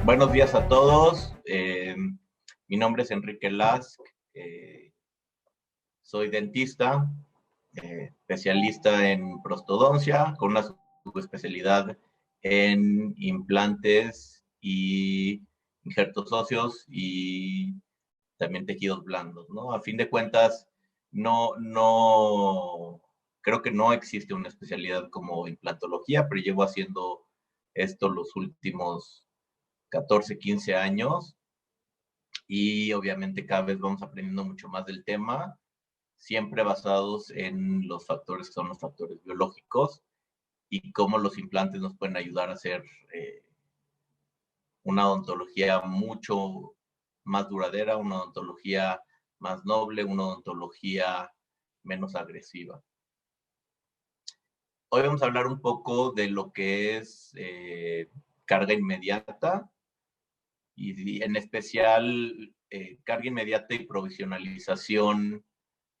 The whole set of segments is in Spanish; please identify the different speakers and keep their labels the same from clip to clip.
Speaker 1: Buenos días a todos. Mi nombre es Enrique Lask. Soy dentista, especialista en prostodoncia, con una subespecialidad en implantes y injertos óseos y también tejidos blandos, ¿no? A fin de cuentas, creo que no existe una especialidad como implantología, pero llevo haciendo esto los últimos 14, 15 años y obviamente cada vez vamos aprendiendo mucho más del tema, siempre basados en los factores que son los factores biológicos y cómo los implantes nos pueden ayudar a hacer una odontología mucho más duradera, una odontología más noble, una odontología menos agresiva. Hoy vamos a hablar un poco de lo que es carga inmediata y en especial carga inmediata y provisionalización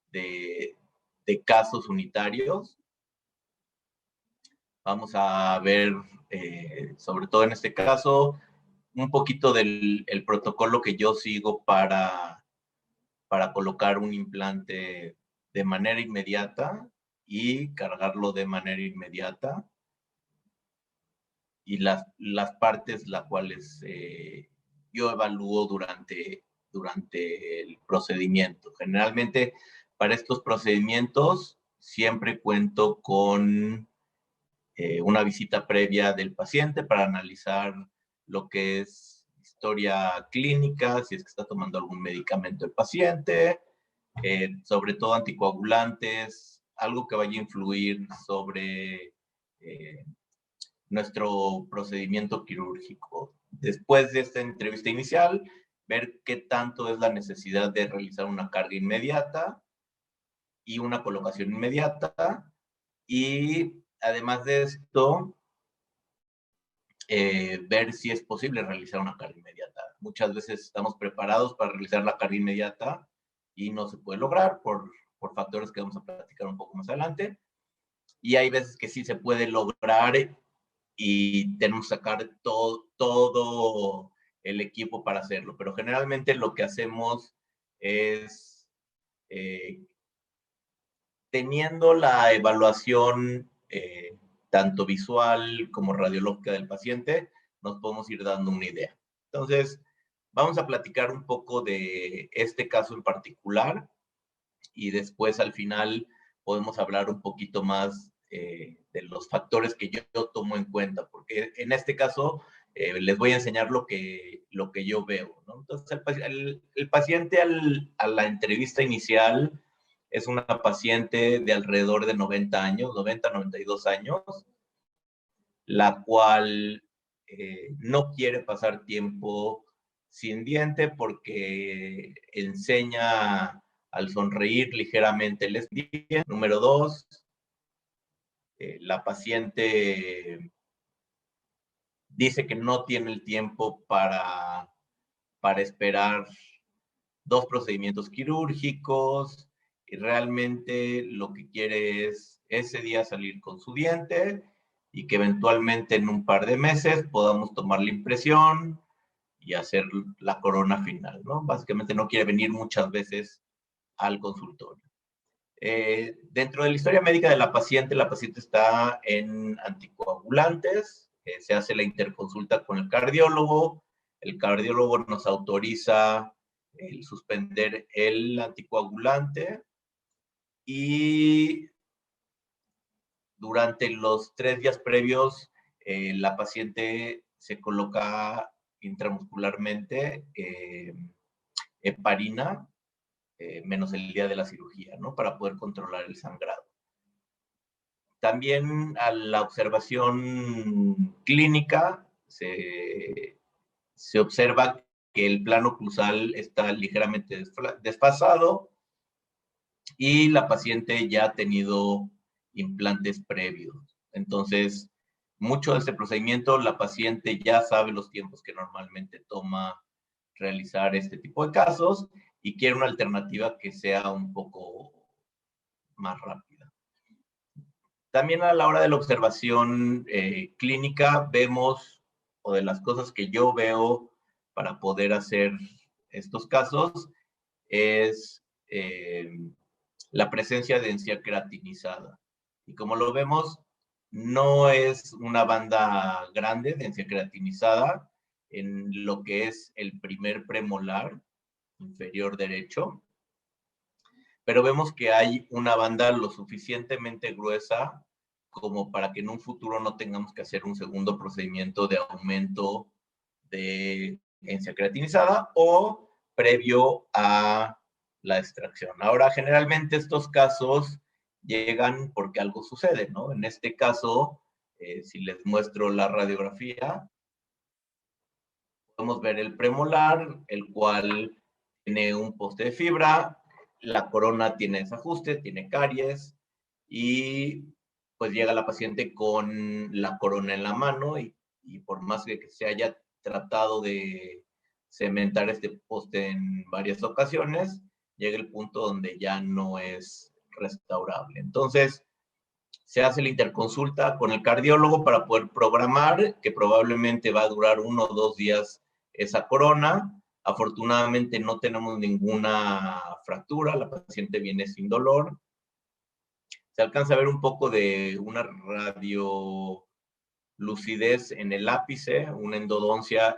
Speaker 1: de casos unitarios. Vamos a ver, sobre todo en este caso, un poquito del protocolo que yo sigo para colocar un implante de manera inmediata y cargarlo de manera inmediata y las partes las cuales yo evalúo durante el procedimiento. Generalmente para estos procedimientos siempre cuento con una visita previa del paciente para analizar lo que es historia clínica, si es que está tomando algún medicamento el paciente, sobre todo anticoagulantes, algo que vaya a influir sobre nuestro procedimiento quirúrgico. Después de esta entrevista inicial, ver qué tanto es la necesidad de realizar una carga inmediata y una colocación inmediata. Y además de esto, ver si es posible realizar una carga inmediata. Muchas veces estamos preparados para realizar la carga inmediata y no se puede lograr por factores que vamos a platicar un poco más adelante. Y hay veces que sí se puede lograr y tenemos que sacar todo el equipo para hacerlo. Pero generalmente lo que hacemos es, teniendo la evaluación tanto visual como radiológica del paciente, nos podemos ir dando una idea. Entonces, vamos a platicar un poco de este caso en particular y después al final podemos hablar un poquito más de los factores que yo tomo en cuenta, porque en este caso les voy a enseñar lo que yo veo, ¿no? Entonces, el paciente a la entrevista inicial es una paciente de alrededor de 90 años, 90, 92 años, la cual no quiere pasar tiempo sin diente porque enseña al sonreír ligeramente el diente. Número 2, la paciente dice que no tiene el tiempo para esperar 2 procedimientos quirúrgicos y realmente lo que quiere es ese día salir con su diente y que eventualmente en un par de meses podamos tomar la impresión y hacer la corona final, ¿no? Básicamente no quiere venir muchas veces al consultorio. Dentro de la historia médica de la paciente está en anticoagulantes, se hace la interconsulta con el cardiólogo nos autoriza el suspender el anticoagulante y durante los 3 días previos la paciente se coloca intramuscularmente heparina, menos el día de la cirugía, ¿no? Para poder controlar el sangrado. También a la observación clínica se observa que el plano oclusal está ligeramente desfasado y la paciente ya ha tenido implantes previos. Entonces, mucho de este procedimiento, la paciente ya sabe los tiempos que normalmente toma realizar este tipo de casos y quiere una alternativa que sea un poco más rápida. También a la hora de la observación clínica vemos o de las cosas que yo veo para poder hacer estos casos es la presencia de encía queratinizada. Y como lo vemos, no es una banda grande de encía queratinizada en lo que es el primer premolar inferior derecho, pero vemos que hay una banda lo suficientemente gruesa como para que en un futuro no tengamos que hacer un segundo procedimiento de aumento de encía queratinizada o previo a la extracción. Ahora, generalmente estos casos llegan porque algo sucede, ¿no? En este caso, si les muestro la radiografía, podemos ver el premolar, el cual tiene un poste de fibra, la corona tiene desajuste, tiene caries y pues llega la paciente con la corona en la mano y por más que se haya tratado de cementar este poste en varias ocasiones, llega el punto donde ya no es restaurable. Entonces, se hace la interconsulta con el cardiólogo para poder programar, que probablemente va a durar 1 o 2 días esa corona. Afortunadamente no tenemos ninguna fractura, la paciente viene sin dolor. Se alcanza a ver un poco de una radiolucidez en el ápice, una endodoncia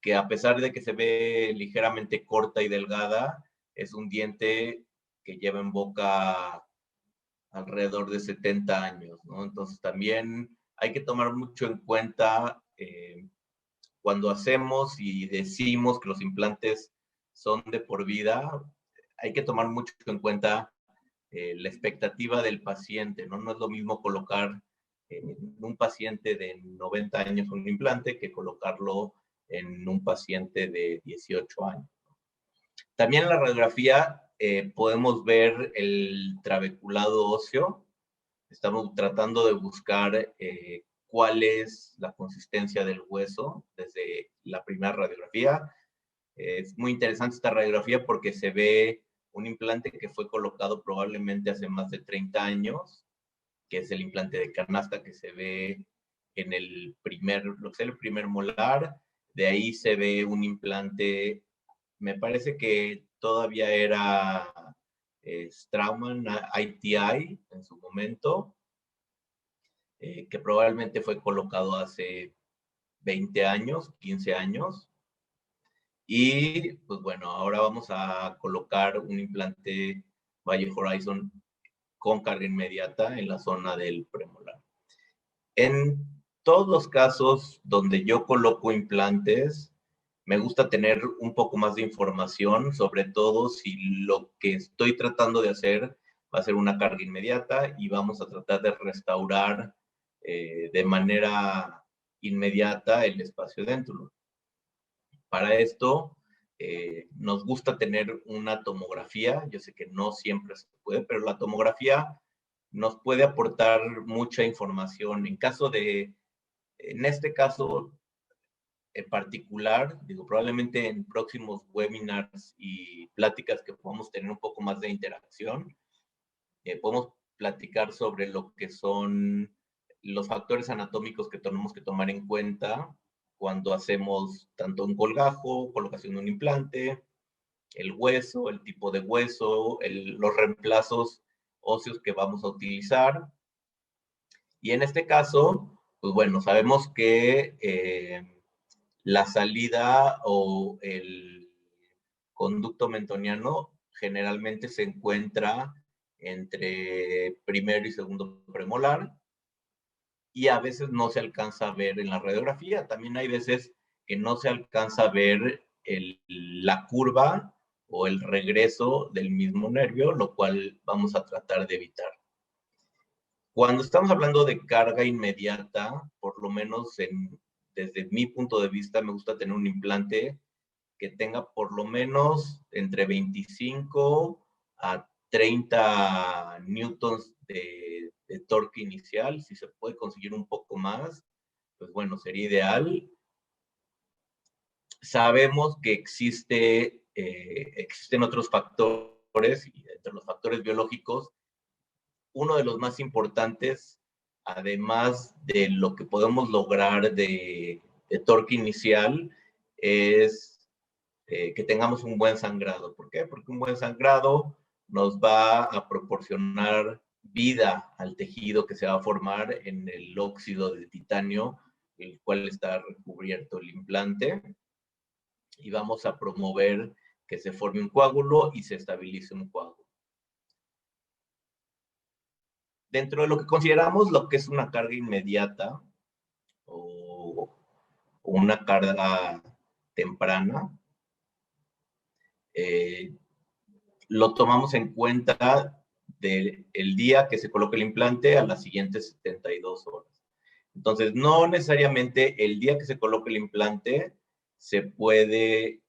Speaker 1: que a pesar de que se ve ligeramente corta y delgada, es un diente que lleva en boca alrededor de 70 años, ¿no? Entonces también hay que tomar mucho en cuenta cuando hacemos y decimos que los implantes son de por vida, hay que tomar mucho en cuenta la expectativa del paciente, ¿no? No es lo mismo colocar en un paciente de 90 años un implante que colocarlo en un paciente de 18 años. También en la radiografía podemos ver el trabeculado óseo. Estamos tratando de buscar cuál es la consistencia del hueso desde la primera radiografía. Es muy interesante esta radiografía porque se ve un implante que fue colocado probablemente hace más de 30 años, que es el implante de canasta que se ve en el primer, lo que es el primer molar. De ahí se ve un implante, me parece que todavía era Straumann ITI en su momento, que probablemente fue colocado hace 20 años, 15 años. Y pues bueno, ahora vamos a colocar un implante Valle Horizon con carga inmediata en la zona del premolar. En todos los casos donde yo coloco implantes, me gusta tener un poco más de información, sobre todo si lo que estoy tratando de hacer va a ser una carga inmediata y vamos a tratar de restaurar de manera inmediata el espacio dentro. Para esto, nos gusta tener una tomografía. Yo sé que no siempre se puede, pero la tomografía nos puede aportar mucha información. En este caso en particular, digo, probablemente en próximos webinars y pláticas que podamos tener un poco más de interacción, podemos platicar sobre lo que son los factores anatómicos que tenemos que tomar en cuenta cuando hacemos tanto un colgajo, colocación de un implante, el hueso, el tipo de hueso, los reemplazos óseos que vamos a utilizar. Y en este caso, pues bueno, sabemos que la salida o el conducto mentoniano generalmente se encuentra entre primero y segundo premolar y a veces no se alcanza a ver en la radiografía. También hay veces que no se alcanza a ver la curva o el regreso del mismo nervio, lo cual vamos a tratar de evitar. Cuando estamos hablando de carga inmediata, por lo menos desde mi punto de vista, me gusta tener un implante que tenga por lo menos entre 25 a 30 newtons de torque inicial. Si se puede conseguir un poco más, pues bueno, sería ideal. Sabemos que existen otros factores, y entre los factores biológicos, uno de los más importantes, además de lo que podemos lograr de torque inicial es que tengamos un buen sangrado. ¿Por qué? Porque un buen sangrado nos va a proporcionar vida al tejido que se va a formar en el óxido de titanio, el cual está recubierto el implante, y vamos a promover que se forme un coágulo y se estabilice un coágulo. Dentro de lo que consideramos lo que es una carga inmediata o una carga temprana, lo tomamos en cuenta del día que se coloca el implante a las siguientes 72 horas. Entonces, no necesariamente el día que se coloca el implante se puede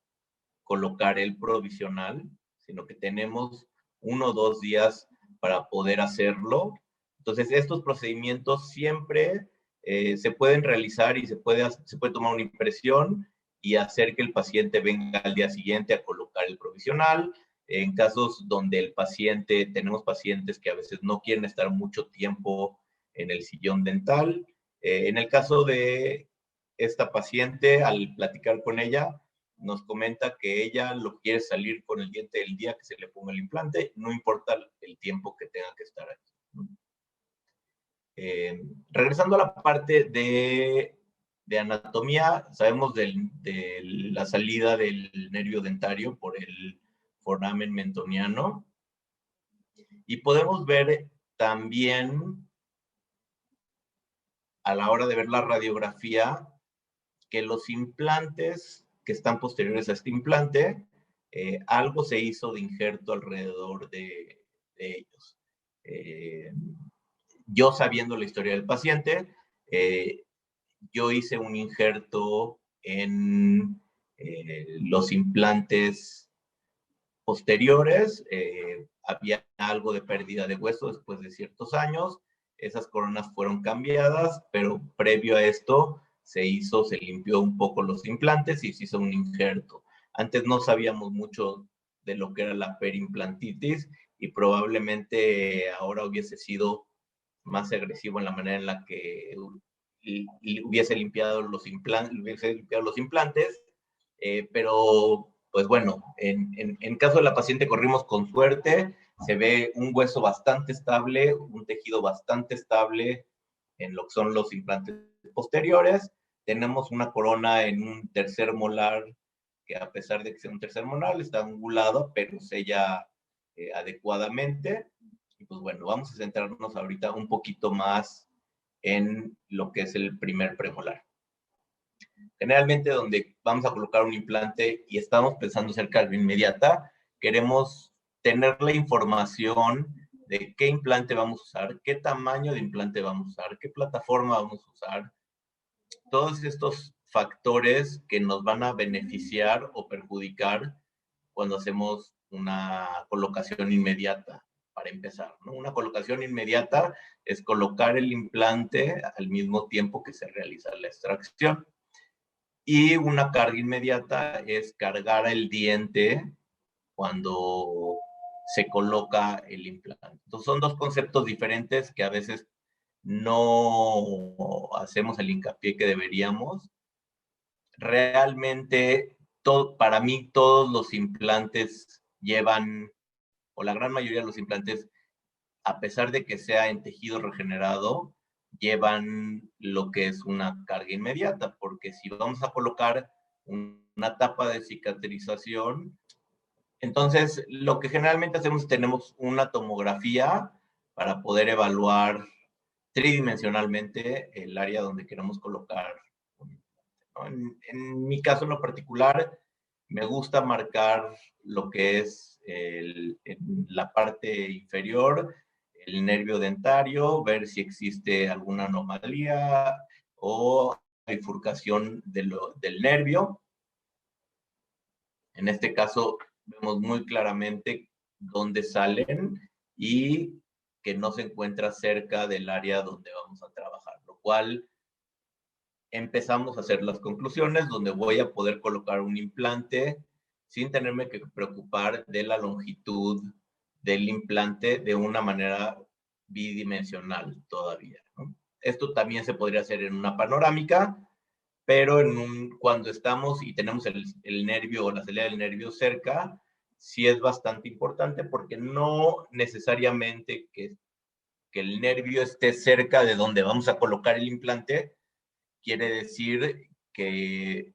Speaker 1: colocar el provisional, sino que tenemos 1 o 2 días para poder hacerlo. Entonces, estos procedimientos siempre se pueden realizar y se puede tomar una impresión y hacer que el paciente venga al día siguiente a colocar el provisional. En casos donde el paciente, tenemos pacientes que a veces no quieren estar mucho tiempo en el sillón dental. En el caso de esta paciente, al platicar con ella, nos comenta que ella lo quiere salir con el diente el día que se le ponga el implante, no importa el tiempo que tenga que estar aquí. Regresando a la parte de anatomía, sabemos de la salida del nervio dentario por el foramen mentoniano, y podemos ver también a la hora de ver la radiografía que los implantes que están posteriores a este implante, algo se hizo de injerto alrededor de ellos. Yo sabiendo la historia del paciente, yo hice un injerto en los implantes posteriores, había algo de pérdida de hueso después de ciertos años, esas coronas fueron cambiadas, pero previo a esto se limpió un poco los implantes y se hizo un injerto. Antes no sabíamos mucho de lo que era la perimplantitis y probablemente ahora hubiese sido más agresivo en la manera en la que hubiese limpiado los implantes, pero pues bueno, en caso de la paciente corrimos con suerte, se ve un hueso bastante estable, un tejido bastante estable en lo que son los implantes posteriores. Tenemos una corona en un tercer molar que, a pesar de que sea un tercer molar, está angulado, pero sella adecuadamente. Y pues bueno, vamos a centrarnos ahorita un poquito más en lo que es el primer premolar. Generalmente, donde vamos a colocar un implante y estamos pensando hacer carga inmediata, queremos tener la información de qué implante vamos a usar, qué tamaño de implante vamos a usar, qué plataforma vamos a usar. Todos estos factores que nos van a beneficiar o perjudicar cuando hacemos una colocación inmediata, para empezar, ¿no? Una colocación inmediata es colocar el implante al mismo tiempo que se realiza la extracción. Y una carga inmediata es cargar el diente cuando se coloca el implante. Entonces, son dos conceptos diferentes que a veces no hacemos el hincapié que deberíamos. Realmente, para mí, todos los implantes llevan, o la gran mayoría de los implantes, a pesar de que sea en tejido regenerado, llevan lo que es una carga inmediata, porque si vamos a colocar una etapa de cicatrización, entonces lo que generalmente hacemos, tenemos una tomografía para poder evaluar tridimensionalmente el área donde queremos colocar. ¿No? En mi caso en lo particular, me gusta marcar lo que es en la parte inferior, el nervio dentario, ver si existe alguna anomalía o bifurcación del nervio. En este caso, vemos muy claramente dónde salen y que no se encuentra cerca del área donde vamos a trabajar, lo cual empezamos a hacer las conclusiones donde voy a poder colocar un implante sin tenerme que preocupar de la longitud del implante de una manera bidimensional todavía, ¿no? Esto también se podría hacer en una panorámica, pero cuando estamos y tenemos el nervio o la salida del nervio cerca, sí es bastante importante porque no necesariamente que el nervio esté cerca de donde vamos a colocar el implante, quiere decir que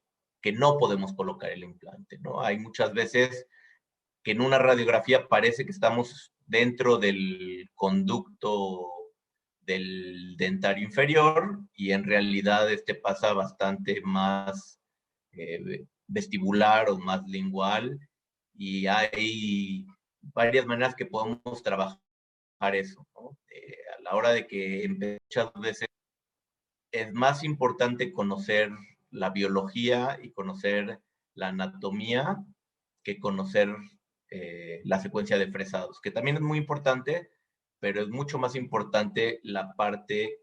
Speaker 1: no podemos colocar el implante, ¿no? Hay muchas veces que en una radiografía parece que estamos dentro del conducto del dentario inferior y en realidad pasa bastante más vestibular o más lingual y hay varias maneras que podemos trabajar eso, ¿no? A la hora de que muchas veces es más importante conocer la biología y conocer la anatomía que conocer la secuencia de fresados, que también es muy importante, pero es mucho más importante la parte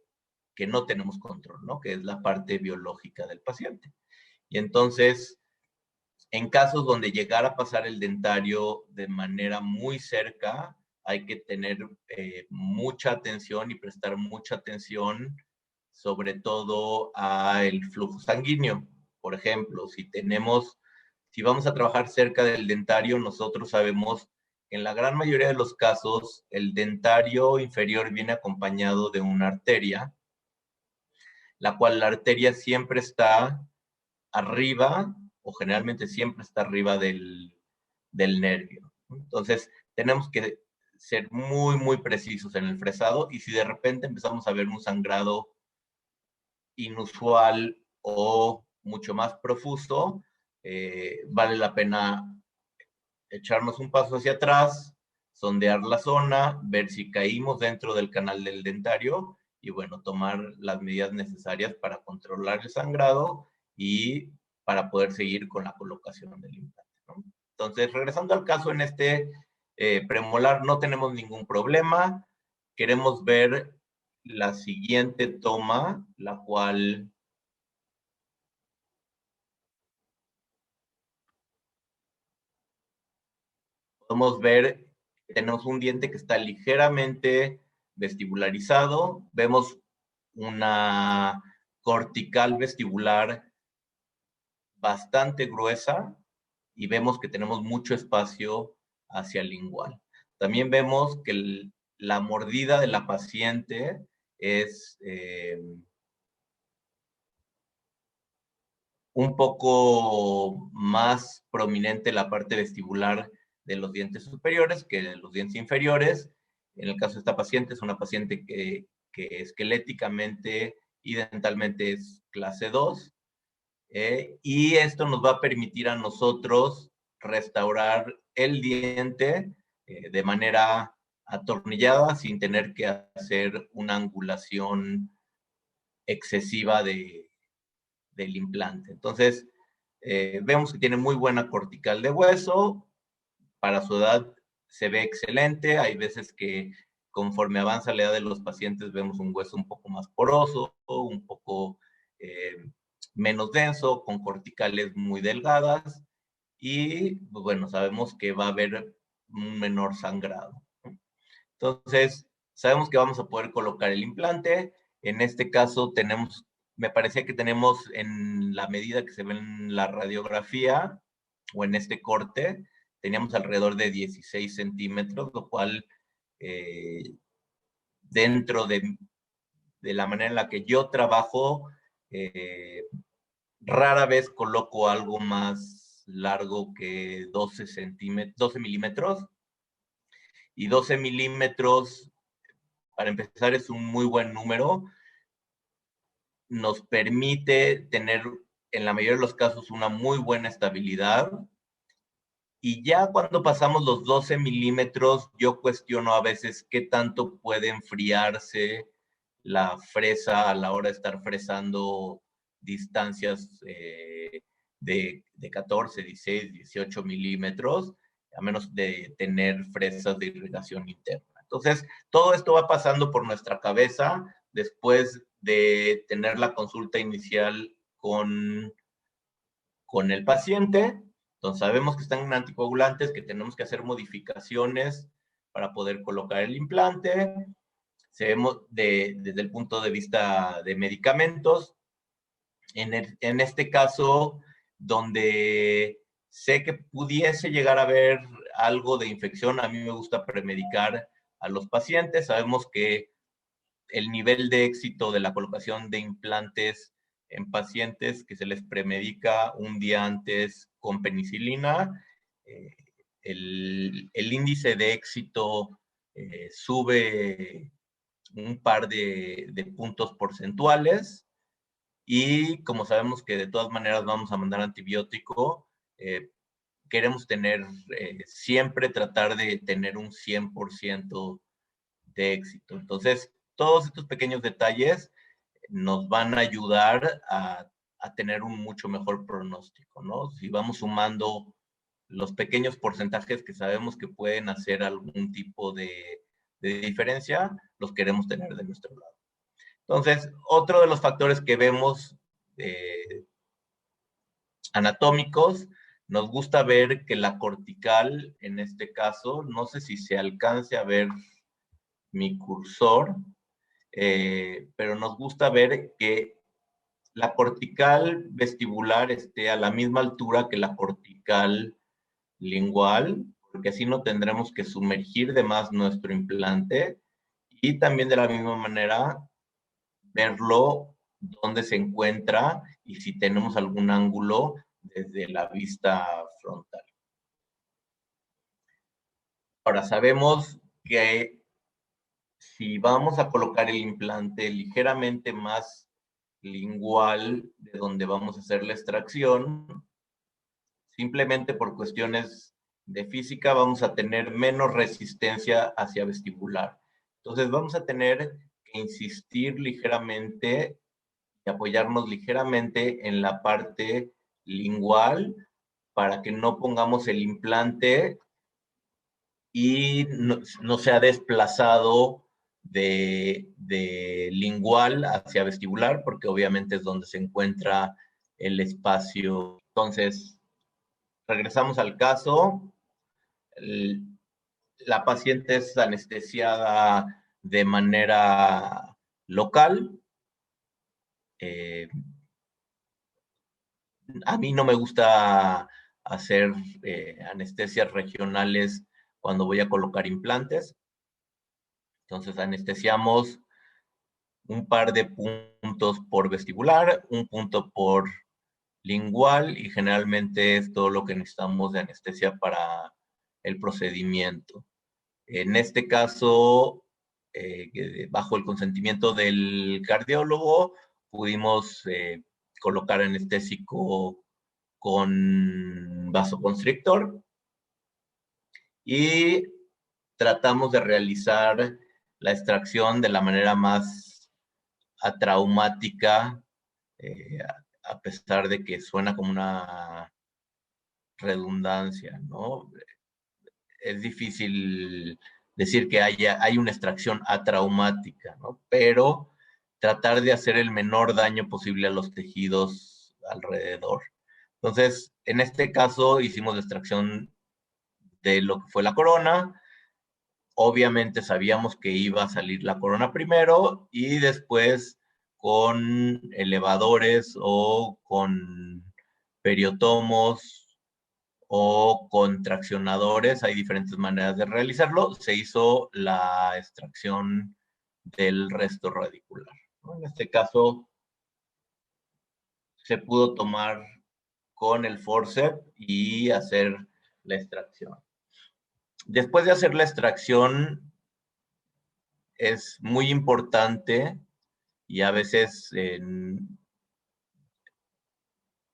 Speaker 1: que no tenemos control, ¿no? Que es la parte biológica del paciente. Y entonces, en casos donde llegara a pasar el dentario de manera muy cerca, hay que tener mucha atención y prestar mucha atención, sobre todo al flujo sanguíneo. Por ejemplo, si vamos a trabajar cerca del dentario, nosotros sabemos que en la gran mayoría de los casos, el dentario inferior viene acompañado de una arteria, la cual la arteria siempre está arriba o generalmente siempre está arriba del nervio. Entonces, tenemos que ser muy, muy precisos en el fresado y si de repente empezamos a ver un sangrado inusual o mucho más profuso, vale la pena echarnos un paso hacia atrás, sondear la zona, ver si caímos dentro del canal del dentario y bueno, tomar las medidas necesarias para controlar el sangrado y para poder seguir con la colocación del implante, ¿no? Entonces, regresando al caso en premolar, no tenemos ningún problema. Queremos ver la siguiente toma, la cual podemos ver que tenemos un diente que está ligeramente vestibularizado. Vemos una cortical vestibular bastante gruesa y vemos que tenemos mucho espacio hacia el lingual. También vemos que la mordida de la paciente es un poco más prominente la parte vestibular de los dientes superiores que de los dientes inferiores. En el caso de esta paciente, es una paciente que esqueléticamente y dentalmente es clase 2. Y esto nos va a permitir a nosotros restaurar el diente de manera atornillada sin tener que hacer una angulación excesiva del implante. Entonces, vemos que tiene muy buena cortical de hueso, para su edad se ve excelente, hay veces que conforme avanza la edad de los pacientes vemos un hueso un poco más poroso, un poco menos denso, con corticales muy delgadas y pues bueno, sabemos que va a haber un menor sangrado. Entonces, sabemos que vamos a poder colocar el implante. En este caso me parecía que tenemos en la medida que se ve en la radiografía o en este corte, teníamos alrededor de 16 centímetros, lo cual dentro de la manera en la que yo trabajo, rara vez coloco algo más largo que 12 milímetros. Y 12 milímetros, para empezar, es un muy buen número. Nos permite tener, en la mayoría de los casos, una muy buena estabilidad. Y ya cuando pasamos los 12 milímetros, yo cuestiono a veces qué tanto puede enfriarse la fresa a la hora de estar fresando distancias de 14, 16, 18 milímetros, a menos de tener fresas de irrigación interna. Entonces, todo esto va pasando por nuestra cabeza después de tener la consulta inicial con el paciente. Entonces, sabemos que están anticoagulantes, que tenemos que hacer modificaciones para poder colocar el implante. Desde el punto de vista de medicamentos, En este caso, donde sé que pudiese llegar a haber algo de infección, a mí me gusta premedicar a los pacientes. Sabemos que el nivel de éxito de la colocación de implantes en pacientes que se les premedica un día antes con penicilina, el índice de éxito sube un par de puntos porcentuales. Y como sabemos que de todas maneras vamos a mandar antibiótico, queremos tener, siempre tratar de tener un 100% de éxito. Entonces, todos estos pequeños detalles nos van a ayudar a tener un mucho mejor pronóstico, ¿no? Si vamos sumando los pequeños porcentajes que sabemos que pueden hacer algún tipo de diferencia, los queremos tener de nuestro lado. Entonces, otro de los factores que vemos anatómicos, nos gusta ver que la cortical, en este caso, no sé si se alcance a ver mi cursor, pero nos gusta ver que la cortical vestibular esté a la misma altura que la cortical lingual, porque así no tendremos que sumergir de más nuestro implante, y también de la misma manera verlo dónde se encuentra y si tenemos algún ángulo desde la vista frontal. Ahora, sabemos que si vamos a colocar el implante ligeramente más lingual de donde vamos a hacer la extracción, simplemente por cuestiones de física vamos a tener menos resistencia hacia vestibular. Entonces vamos a tener que insistir ligeramente y apoyarnos ligeramente en la parte lingual para que no pongamos el implante y no sea desplazado de lingual hacia vestibular, porque obviamente es donde se encuentra el espacio. Entonces, regresamos al caso. La paciente es anestesiada de manera local. A mí no me gusta hacer anestesias regionales cuando voy a colocar implantes. Entonces anestesiamos un par de puntos por vestibular, un punto por lingual y generalmente es todo lo que necesitamos de anestesia para el procedimiento. En este caso, bajo el consentimiento del cardiólogo, pudimos colocar anestésico con vasoconstrictor y tratamos de realizar la extracción de la manera más atraumática, a pesar de que suena como una redundancia, ¿no? Es difícil decir que hay una extracción atraumática, ¿no? Pero tratar de hacer el menor daño posible a los tejidos alrededor. Entonces, en este caso hicimos la extracción de lo que fue la corona. Obviamente sabíamos que iba a salir la corona primero y después con elevadores o con periotomos o con traccionadores, hay diferentes maneras de realizarlo. Se hizo la extracción del resto radicular, ¿no? En este caso se pudo tomar con el forceps y hacer la extracción. Después de hacer la extracción, es muy importante y a veces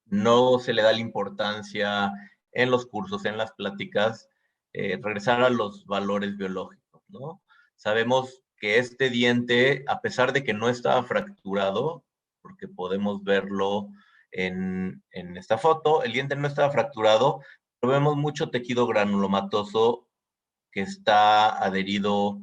Speaker 1: no se le da la importancia en los cursos, en las pláticas, regresar a los valores biológicos, ¿no? Sabemos que este diente, a pesar de que no estaba fracturado, porque podemos verlo en esta foto, el diente no estaba fracturado, pero vemos mucho tejido granulomatoso que está adherido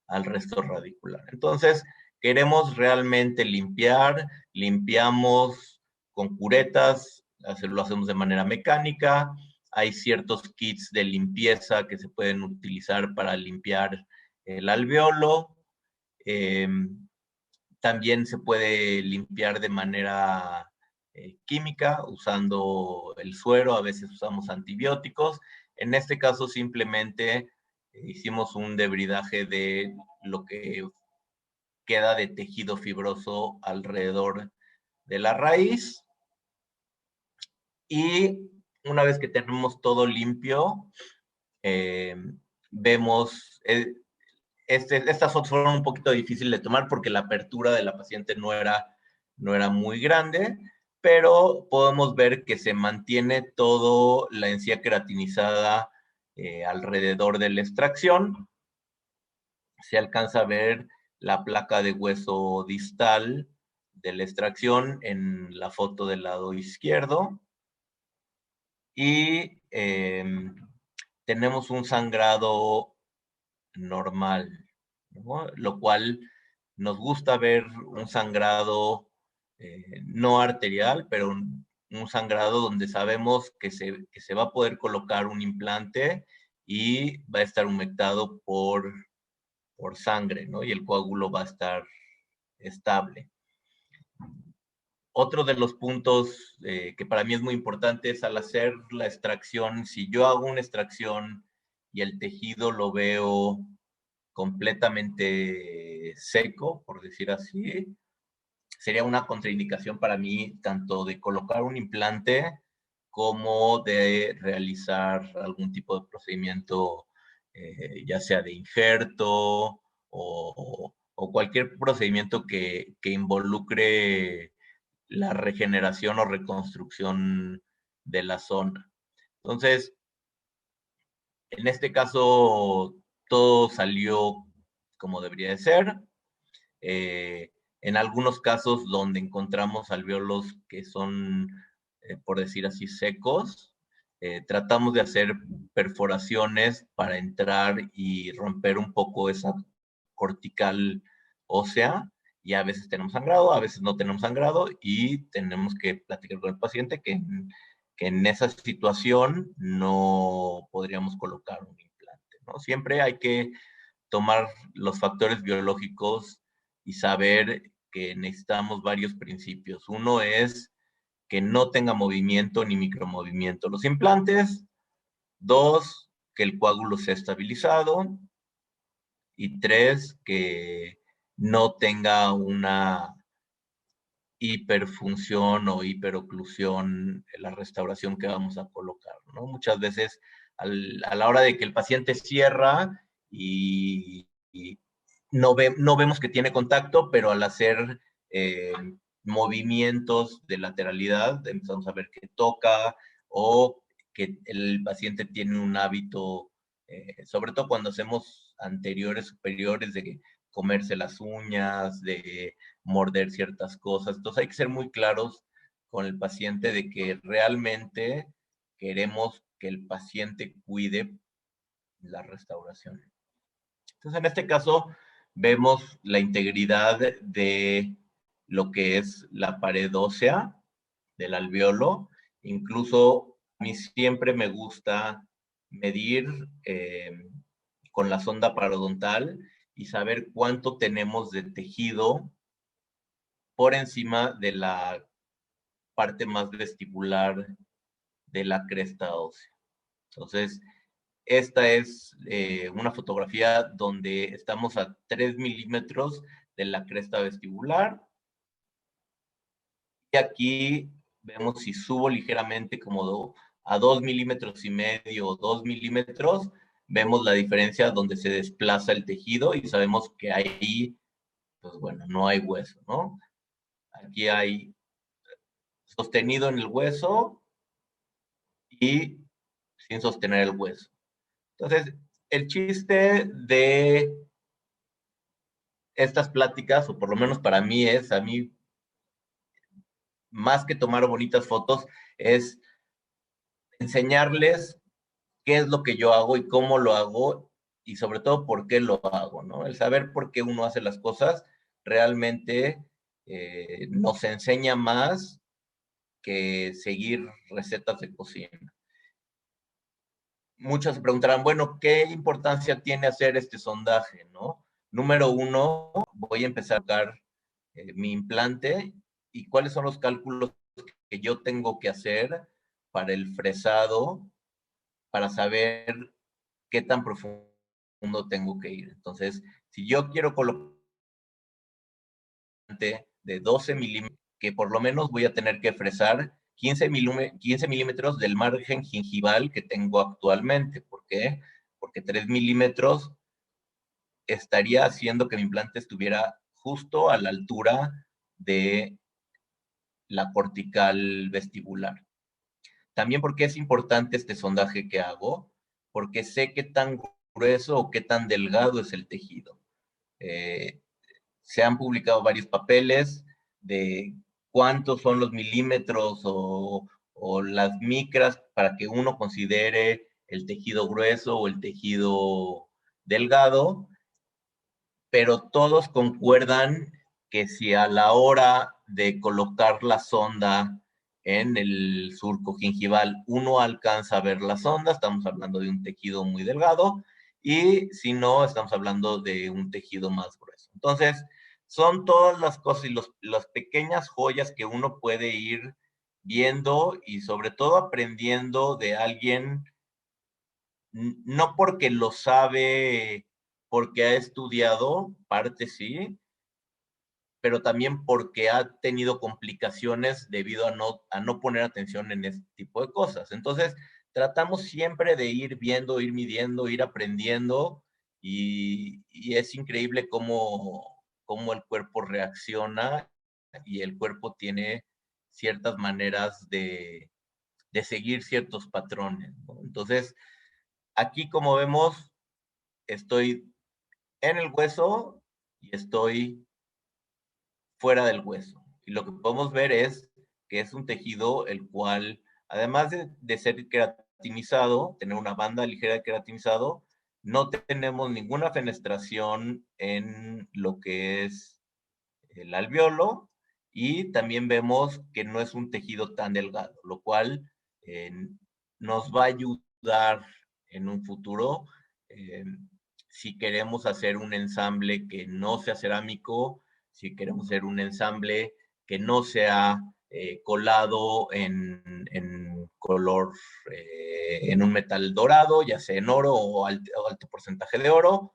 Speaker 1: al resto radicular. Entonces, queremos realmente limpiar, limpiamos con curetas, lo hacemos de manera mecánica. Hay ciertos kits de limpieza que se pueden utilizar para limpiar el alveolo. También se puede limpiar de manera química, usando el suero, a veces usamos antibióticos. En este caso simplemente hicimos un debridaje de lo que queda de tejido fibroso alrededor de la raíz. Y una vez que tenemos todo limpio, vemos, estas fotos fueron un poquito difíciles de tomar porque la apertura de la paciente no era muy grande, pero podemos ver que se mantiene todo la encía queratinizada alrededor de la extracción. Se alcanza a ver la placa de hueso distal de la extracción en la foto del lado izquierdo. Y tenemos un sangrado normal, ¿no? Lo cual nos gusta ver un sangrado no arterial, pero un sangrado donde sabemos que se va a poder colocar un implante y va a estar humectado por sangre, ¿no? Y el coágulo va a estar estable. Otro de los puntos que para mí es muy importante es al hacer la extracción, si yo hago una extracción y el tejido lo veo completamente seco, por decir así, sería una contraindicación para mí tanto de colocar un implante como de realizar algún tipo de procedimiento, ya sea de injerto o cualquier procedimiento que involucre la regeneración o reconstrucción de la zona. Entonces, en este caso, todo salió como debería de ser. En algunos casos donde encontramos alvéolos que son, por decir así, secos, tratamos de hacer perforaciones para entrar y romper un poco esa cortical ósea, y a veces tenemos sangrado, a veces no tenemos sangrado, y tenemos que platicar con el paciente que en esa situación no podríamos colocar un implante, ¿no? Siempre hay que tomar los factores biológicos y saber que necesitamos varios principios. Uno es que no tenga movimiento ni micromovimiento los implantes. Dos, que el coágulo sea estabilizado. Y tres, que no tenga una hiperfunción o hiperoclusión en la restauración que vamos a colocar, ¿no? Muchas veces a la hora de que el paciente cierra y no vemos que tiene contacto, pero al hacer movimientos de lateralidad empezamos a ver que toca o que el paciente tiene un hábito, sobre todo cuando hacemos anteriores, superiores, de comerse las uñas, de morder ciertas cosas. Entonces hay que ser muy claros con el paciente de que realmente queremos que el paciente cuide la restauración. Entonces en este caso vemos la integridad de lo que es la pared ósea del alveolo. Incluso a mí siempre me gusta medir con la sonda parodontal y saber cuánto tenemos de tejido por encima de la parte más vestibular de la cresta ósea. Entonces, esta es una fotografía donde estamos a 3 milímetros de la cresta vestibular. Y aquí vemos si subo ligeramente como a 2 milímetros y medio o 2 milímetros, vemos la diferencia donde se desplaza el tejido y sabemos que ahí, pues bueno, no hay hueso, ¿no? Aquí hay sostenido en el hueso y sin sostener el hueso. Entonces, el chiste de estas pláticas, o por lo menos para mí es, a mí, más que tomar bonitas fotos, es enseñarles qué es lo que yo hago y cómo lo hago y sobre todo por qué lo hago, ¿no? El saber por qué uno hace las cosas realmente nos enseña más que seguir recetas de cocina. Muchos se preguntarán, bueno, ¿qué importancia tiene hacer este sondaje, no? Número uno, voy a empezar a sacar mi implante y cuáles son los cálculos que yo tengo que hacer para el fresado, para saber qué tan profundo tengo que ir. Entonces, si yo quiero colocar de 12 milímetros, que por lo menos voy a tener que fresar 15 milímetros del margen gingival que tengo actualmente. ¿Por qué? Porque 3 milímetros estaría haciendo que mi implante estuviera justo a la altura de la cortical vestibular. También porque es importante este sondaje que hago, porque sé qué tan grueso o qué tan delgado es el tejido. Se han publicado varios papeles de cuántos son los milímetros o las micras para que uno considere el tejido grueso o el tejido delgado, pero todos concuerdan que si a la hora de colocar la sonda en el surco gingival uno alcanza a ver la sonda, estamos hablando de un tejido muy delgado, y si no, estamos hablando de un tejido más grueso. Entonces, son todas las cosas y las pequeñas joyas que uno puede ir viendo y sobre todo aprendiendo de alguien, no porque lo sabe, porque ha estudiado, parte sí, pero también porque ha tenido complicaciones debido a no poner atención en este tipo de cosas. Entonces, tratamos siempre de ir viendo, ir midiendo, ir aprendiendo, y es increíble cómo el cuerpo reacciona y el cuerpo tiene ciertas maneras de seguir ciertos patrones, ¿no? Entonces, aquí como vemos, estoy en el hueso y estoy fuera del hueso. Y lo que podemos ver es que es un tejido el cual, además de ser queratinizado, tener una banda ligera de queratinizado, no tenemos ninguna fenestración en lo que es el alveolo, y también vemos que no es un tejido tan delgado, lo cual eh, nos va a ayudar en un futuro eh, si queremos hacer un ensamble que no sea cerámico, si queremos hacer un ensamble que no sea colado en color, en un metal dorado, ya sea en oro o alto porcentaje de oro.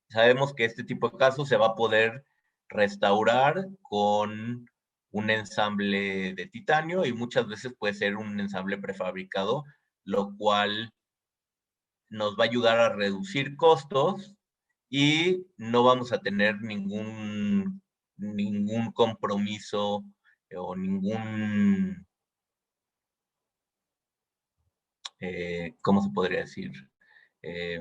Speaker 1: Sabemos que este tipo de casos se va a poder restaurar con un ensamble de titanio, y muchas veces puede ser un ensamble prefabricado, lo cual nos va a ayudar a reducir costos y no vamos a tener ningún compromiso o ¿cómo se podría decir? Eh,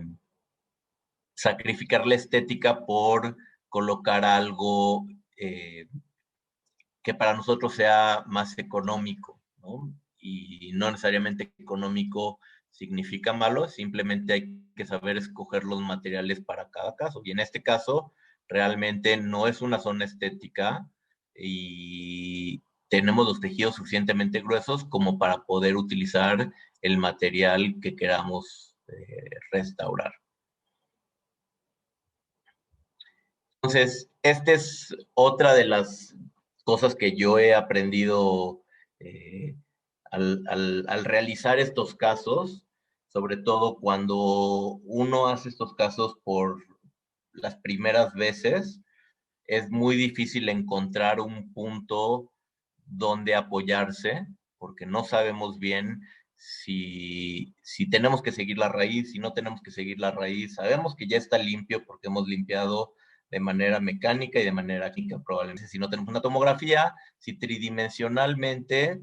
Speaker 1: Sacrificar la estética por colocar algo que para nosotros sea más económico, ¿no? Y no necesariamente económico significa malo, simplemente hay que saber escoger los materiales para cada caso. Y en este caso, realmente no es una zona estética y tenemos los tejidos suficientemente gruesos como para poder utilizar el material que queramos restaurar. Entonces, esta es otra de las cosas que yo he aprendido eh, al realizar estos casos, sobre todo cuando uno hace estos casos por las primeras veces, es muy difícil encontrar un punto donde apoyarse, porque no sabemos bien si tenemos que seguir la raíz, si no tenemos que seguir la raíz. Sabemos que ya está limpio porque hemos limpiado de manera mecánica y de manera química, probablemente. Si no tenemos una tomografía, si tridimensionalmente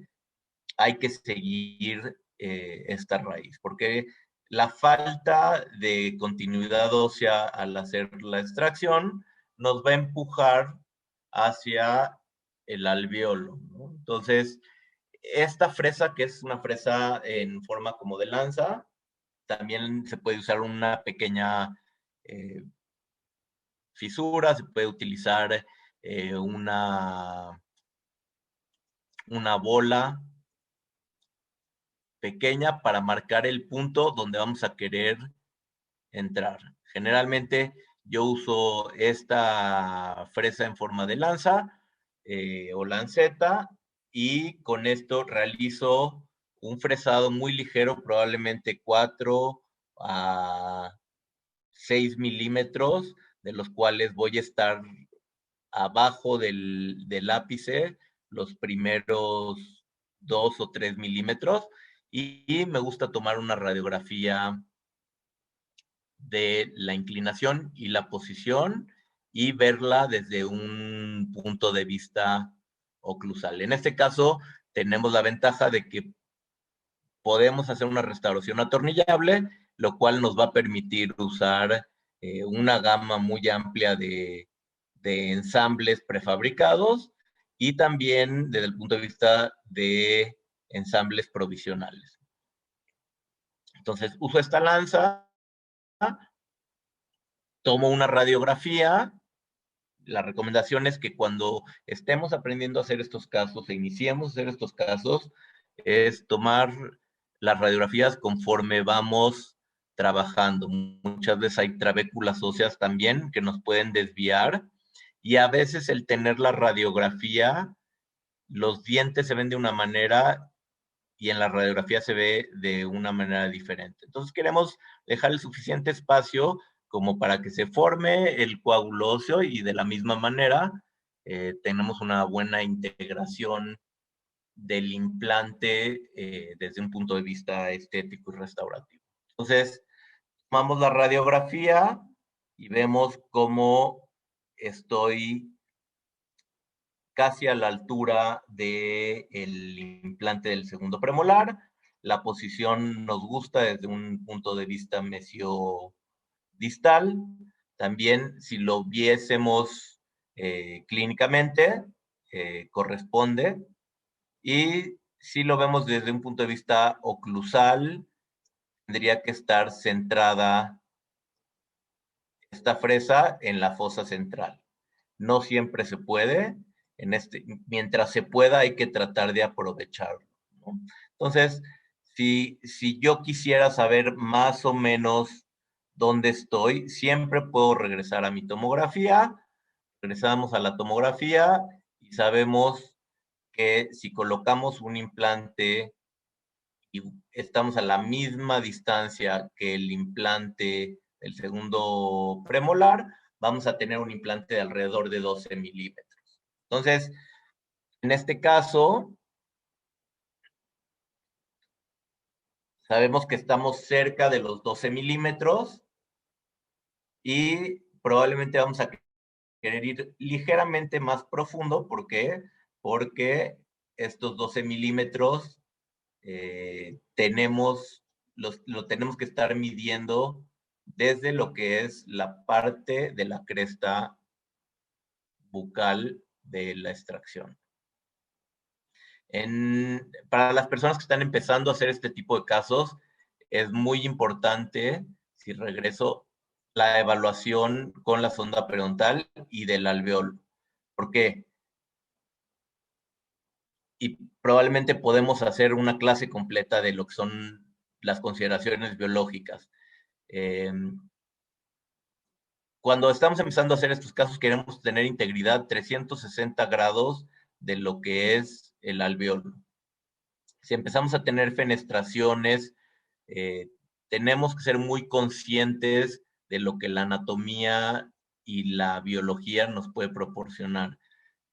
Speaker 1: hay que seguir esta raíz, porque la falta de continuidad ósea al hacer la extracción nos va a empujar hacia el alveolo, ¿no? Entonces, esta fresa, que es una fresa en forma como de lanza, también se puede usar una pequeña eh, fisura, se puede utilizar una bola pequeña para marcar el punto donde vamos a querer entrar. Generalmente yo uso esta fresa en forma de lanza o lanceta, y con esto realizo un fresado muy ligero, probablemente 4 a 6 milímetros, de los cuales voy a estar abajo del ápice los primeros 2 o 3 milímetros, y me gusta tomar una radiografía de la inclinación y la posición y verla desde un punto de vista oclusal. En este caso, tenemos la ventaja de que podemos hacer una restauración atornillable, lo cual nos va a permitir usar una gama muy amplia de ensambles prefabricados y también desde el punto de vista de ensambles provisionales. Entonces, uso esta lanza, tomo una radiografía. La recomendación es que cuando estemos aprendiendo a hacer estos casos e iniciemos a hacer estos casos, es tomar las radiografías conforme vamos trabajando. Muchas veces hay trabéculas óseas también que nos pueden desviar, y a veces el tener la radiografía, los dientes se ven de una manera y en la radiografía se ve de una manera diferente. Entonces queremos dejar el suficiente espacio como para que se forme el coágulo óseo, y de la misma manera tenemos una buena integración del implante desde un punto de vista estético y restaurativo. Entonces, tomamos la radiografía y vemos cómo estoy casi a la altura del implante del segundo premolar. La posición nos gusta desde un punto de vista mesiodistal. También, si lo viésemos clínicamente, corresponde. Y si lo vemos desde un punto de vista oclusal, tendría que estar centrada esta fresa en la fosa central. No siempre se puede. Mientras se pueda, hay que tratar de aprovecharlo, ¿no? Entonces, si yo quisiera saber más o menos dónde estoy, siempre puedo regresar a mi tomografía. Regresamos a la tomografía y sabemos que si colocamos un implante y estamos a la misma distancia que el implante del segundo premolar, vamos a tener un implante de alrededor de 12 milímetros. Entonces, en este caso, sabemos que estamos cerca de los 12 milímetros y probablemente vamos a querer ir ligeramente más profundo. ¿Por qué? Porque estos 12 milímetros lo tenemos que estar midiendo desde lo que es la parte de la cresta bucal de la extracción. Para las personas que están empezando a hacer este tipo de casos, es muy importante, si regreso, la evaluación con la sonda periodontal y del alveolo. ¿Por qué? Y probablemente podemos hacer una clase completa de lo que son las consideraciones biológicas. Cuando estamos empezando a hacer estos casos, queremos tener integridad 360 grados de lo que es el alveolo. Si empezamos a tener fenestraciones, tenemos que ser muy conscientes de lo que la anatomía y la biología nos puede proporcionar.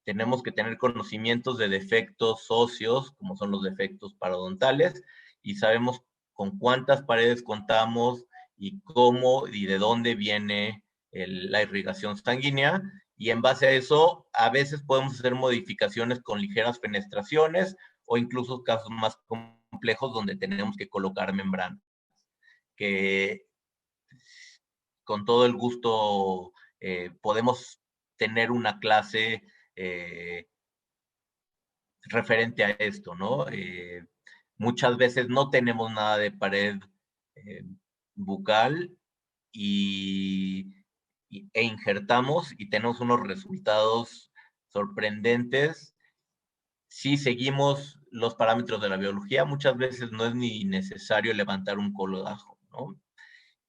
Speaker 1: Tenemos que tener conocimientos de defectos óseos, como son los defectos parodontales, y sabemos con cuántas paredes contamos y cómo y de dónde viene la irrigación sanguínea, y en base a eso, a veces podemos hacer modificaciones con ligeras fenestraciones o incluso casos más complejos donde tenemos que colocar membranas, que con todo el gusto podemos tener una clase referente a esto, ¿no? Muchas veces no tenemos nada de pared bucal e injertamos y tenemos unos resultados sorprendentes. Si seguimos los parámetros de la biología, muchas veces no es ni necesario levantar un colgajo, ¿no?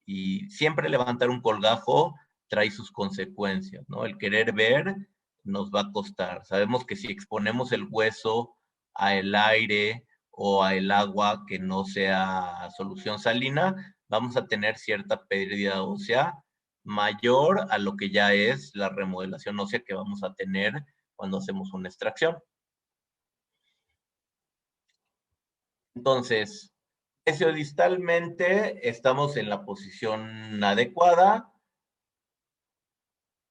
Speaker 1: Y siempre levantar un colgajo trae sus consecuencias, ¿no? El querer ver nos va a costar. Sabemos que si exponemos el hueso al aire o al agua que no sea solución salina, vamos a tener cierta pérdida ósea mayor a lo que ya es la remodelación ósea que vamos a tener cuando hacemos una extracción. Entonces, mesiodistalmente estamos en la posición adecuada.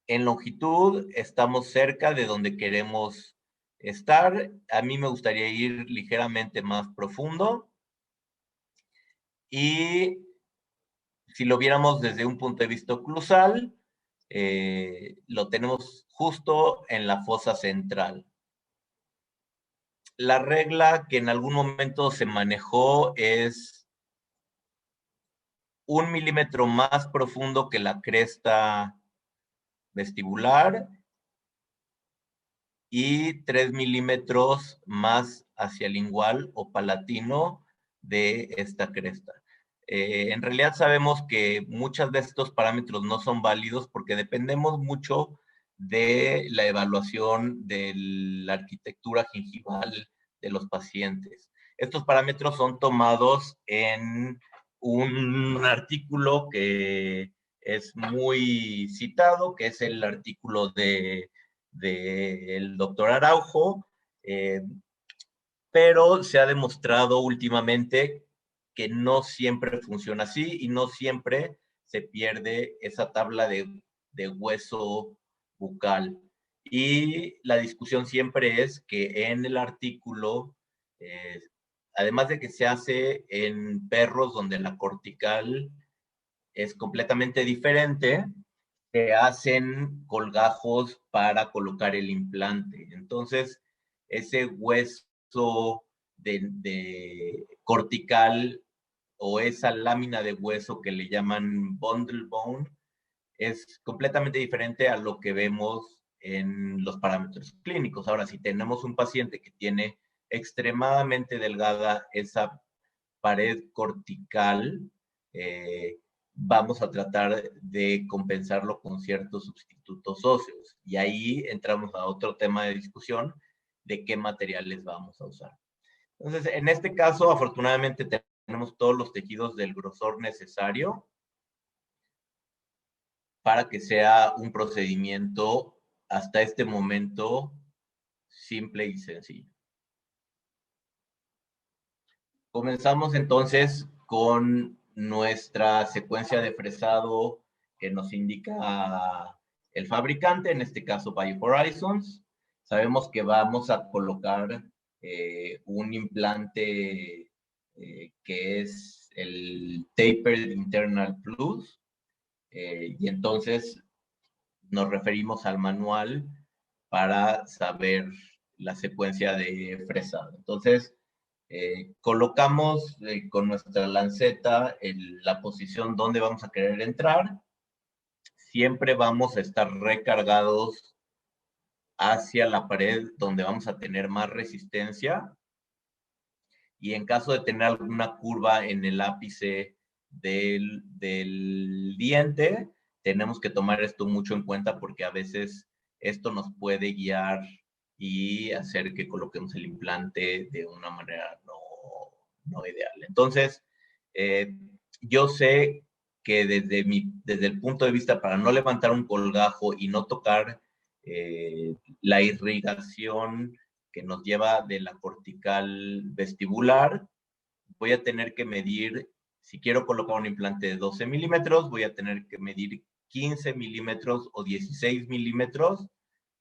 Speaker 1: En longitud estamos cerca de donde queremos estar. A mí me gustaría ir ligeramente más profundo. Y si lo viéramos desde un punto de vista oclusal, lo tenemos justo en la fosa central. La regla que en algún momento se manejó es 1 milímetro más profundo que la cresta vestibular y 3 milímetros más hacia el lingual o palatino de esta cresta. En realidad sabemos que muchos de estos parámetros no son válidos porque dependemos mucho de la evaluación de la arquitectura gingival de los pacientes. Estos parámetros son tomados en un artículo que es muy citado, que es el artículo del doctor Araujo, pero se ha demostrado últimamente que no siempre funciona así y no siempre se pierde esa tabla de hueso bucal. Y la discusión siempre es que en el artículo, además de que se hace en perros donde la cortical es completamente diferente, se hacen colgajos para colocar el implante. Entonces, ese hueso de cortical o esa lámina de hueso que le llaman bundle bone es completamente diferente a lo que vemos en los parámetros clínicos. Ahora, si tenemos un paciente que tiene extremadamente delgada esa pared cortical, vamos a tratar de compensarlo con ciertos sustitutos óseos. Y ahí entramos a otro tema de discusión de qué materiales vamos a usar. Entonces, en este caso, afortunadamente tenemos todos los tejidos del grosor necesario para que sea un procedimiento hasta este momento simple y sencillo. Comenzamos entonces con nuestra secuencia de fresado que nos indica el fabricante, en este caso BioHorizons. Sabemos que vamos a colocar un implante que es el Tapered Internal Plus, y entonces nos referimos al manual para saber la secuencia de fresado. Entonces, colocamos con nuestra lanceta en la posición donde vamos a querer entrar. Siempre vamos a estar recargados hacia la pared donde vamos a tener más resistencia. Y en caso de tener alguna curva en el ápice del diente, tenemos que tomar esto mucho en cuenta porque a veces esto nos puede guiar y hacer que coloquemos el implante de una manera no ideal. Entonces, yo sé que desde el punto de vista para no levantar un colgajo y no tocar la irrigación que nos lleva de la cortical vestibular, voy a tener que medir, si quiero colocar un implante de 12 milímetros, voy a tener que medir 15 milímetros o 16 milímetros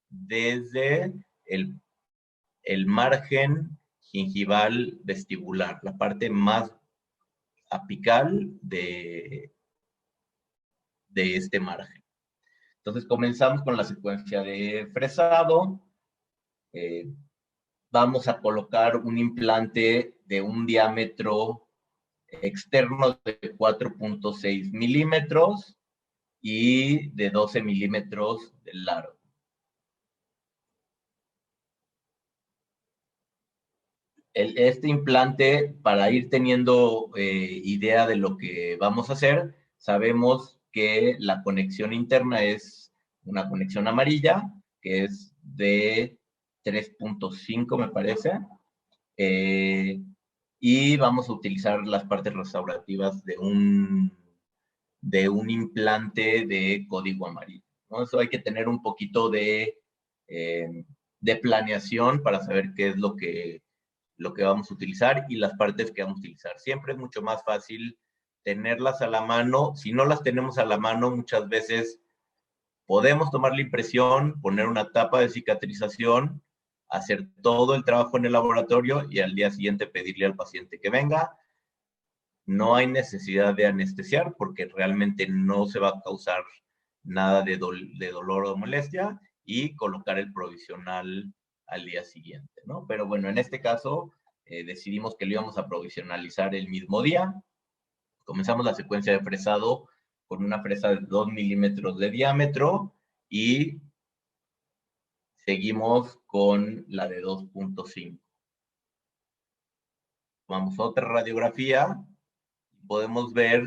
Speaker 1: desde el margen gingival vestibular, la parte más apical de este margen. Entonces comenzamos con la secuencia de fresado. Vamos a colocar un implante de un diámetro externo de 4.6 milímetros y de 12 milímetros de largo. Este implante, para ir teniendo idea de lo que vamos a hacer, sabemos que la conexión interna es una conexión amarilla, que es de 3.5, me parece. y vamos a utilizar las partes restaurativas de un implante de código amarillo, ¿no? Eso hay que tener un poquito de planeación para saber qué es lo que vamos a utilizar y las partes que vamos a utilizar. Siempre es mucho más fácil tenerlas a la mano. Si no las tenemos a la mano, muchas veces podemos tomar la impresión, poner una tapa de cicatrización, hacer todo el trabajo en el laboratorio y al día siguiente pedirle al paciente que venga. No hay necesidad de anestesiar porque realmente no se va a causar nada de dolor o molestia y colocar el provisional al día siguiente, ¿no? Pero bueno, en este caso decidimos que lo íbamos a provisionalizar el mismo día. Comenzamos la secuencia de fresado con una fresa de 2 milímetros de diámetro y seguimos con la de 2.5. Tomamos otra radiografía. Podemos ver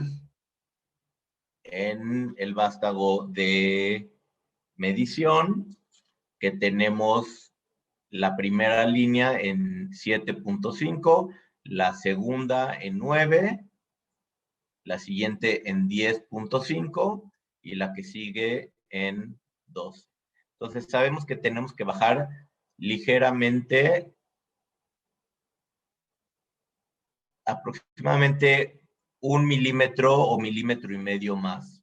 Speaker 1: en el vástago de medición que tenemos la primera línea en 7.5, la segunda en 9, la siguiente en 10.5 y la que sigue en 12. Entonces sabemos que tenemos que bajar ligeramente, aproximadamente 1 milímetro o milímetro y medio más.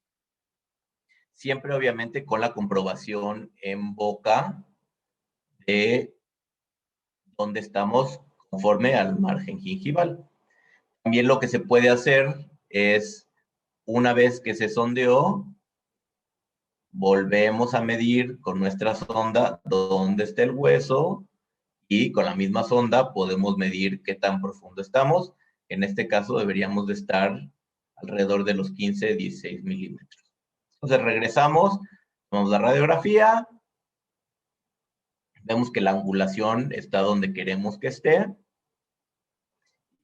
Speaker 1: Siempre obviamente con la comprobación en boca de dónde estamos conforme al margen gingival. También lo que se puede hacer es, una vez que se sondeó, volvemos a medir con nuestra sonda dónde está el hueso y con la misma sonda podemos medir qué tan profundo estamos. En este caso deberíamos de estar alrededor de los 15, 16 milímetros. Entonces regresamos, tomamos la radiografía, vemos que la angulación está donde queremos que esté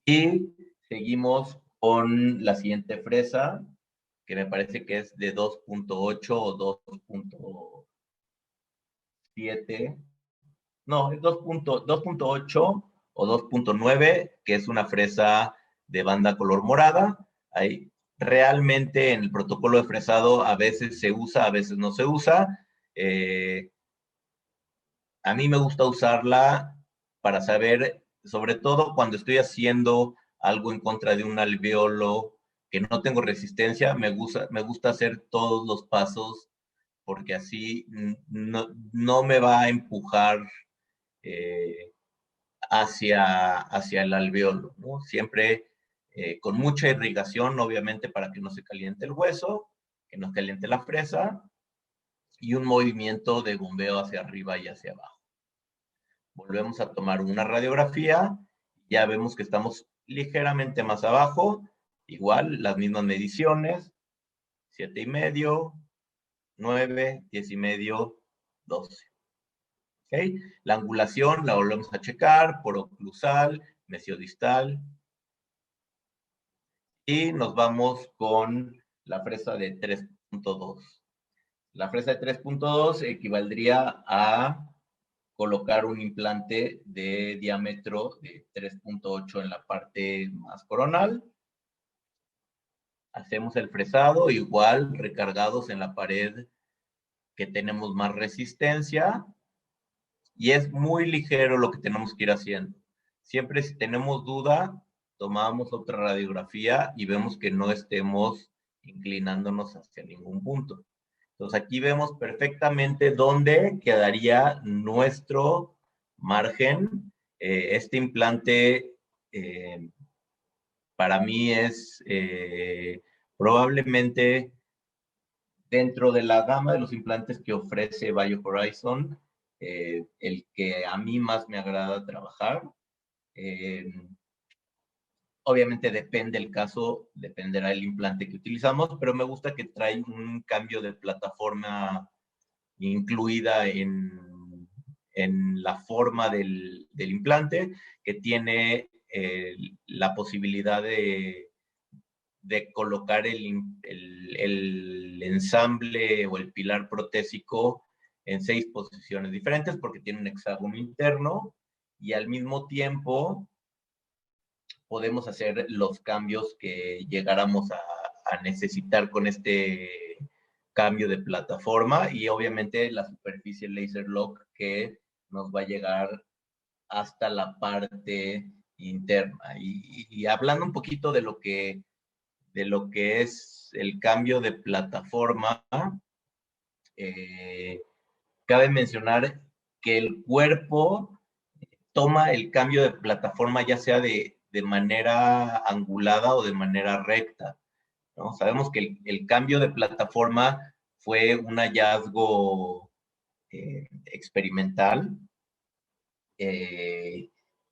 Speaker 1: y seguimos con la siguiente fresa, que me parece que es de 2.8 o 2.7. No, es 2.8 o 2.9, que es una fresa de banda color morada. Ahí, realmente en el protocolo de fresado a veces se usa, a veces no se usa. A mí me gusta usarla para saber, sobre todo cuando estoy haciendo algo en contra de un alveolo que no tengo resistencia, me gusta hacer todos los pasos porque así no me va a empujar eh, hacia el alveolo, ¿no? Siempre con mucha irrigación, obviamente, para que no se caliente el hueso, que no caliente la fresa, y un movimiento de bombeo hacia arriba y hacia abajo. Volvemos a tomar una radiografía, ya vemos que estamos ligeramente más abajo, igual las mismas mediciones, 7,5, 9, 10,5, 12. ¿Okay? La angulación la volvemos a checar por oclusal, mesiodistal. Y nos vamos con la fresa de 3.2. La fresa de 3.2 equivaldría a colocar un implante de diámetro de 3.8 en la parte más coronal. Hacemos el fresado, igual recargados en la pared que tenemos más resistencia. Y es muy ligero lo que tenemos que ir haciendo. Siempre si tenemos duda, tomamos otra radiografía y vemos que no estemos inclinándonos hacia ningún punto. Entonces aquí vemos perfectamente dónde quedaría nuestro margen. Este implante para mí es probablemente dentro de la gama de los implantes que ofrece BioHorizon, el que a mí más me agrada trabajar. Obviamente depende el caso, dependerá el implante que utilizamos, pero me gusta que trae un cambio de plataforma incluida en la forma del implante, que tiene la posibilidad de colocar el ensamble o el pilar protésico en 6 posiciones diferentes porque tiene un hexágono interno y al mismo tiempo podemos hacer los cambios que llegáramos a necesitar con este cambio de plataforma, y obviamente la superficie laser lock que nos va a llegar hasta la parte interna. Y hablando un poquito de lo que es el cambio de plataforma, cabe mencionar que el cuerpo toma el cambio de plataforma ya sea de manera angulada o de manera recta, ¿no? Sabemos que el cambio de plataforma fue un hallazgo experimental.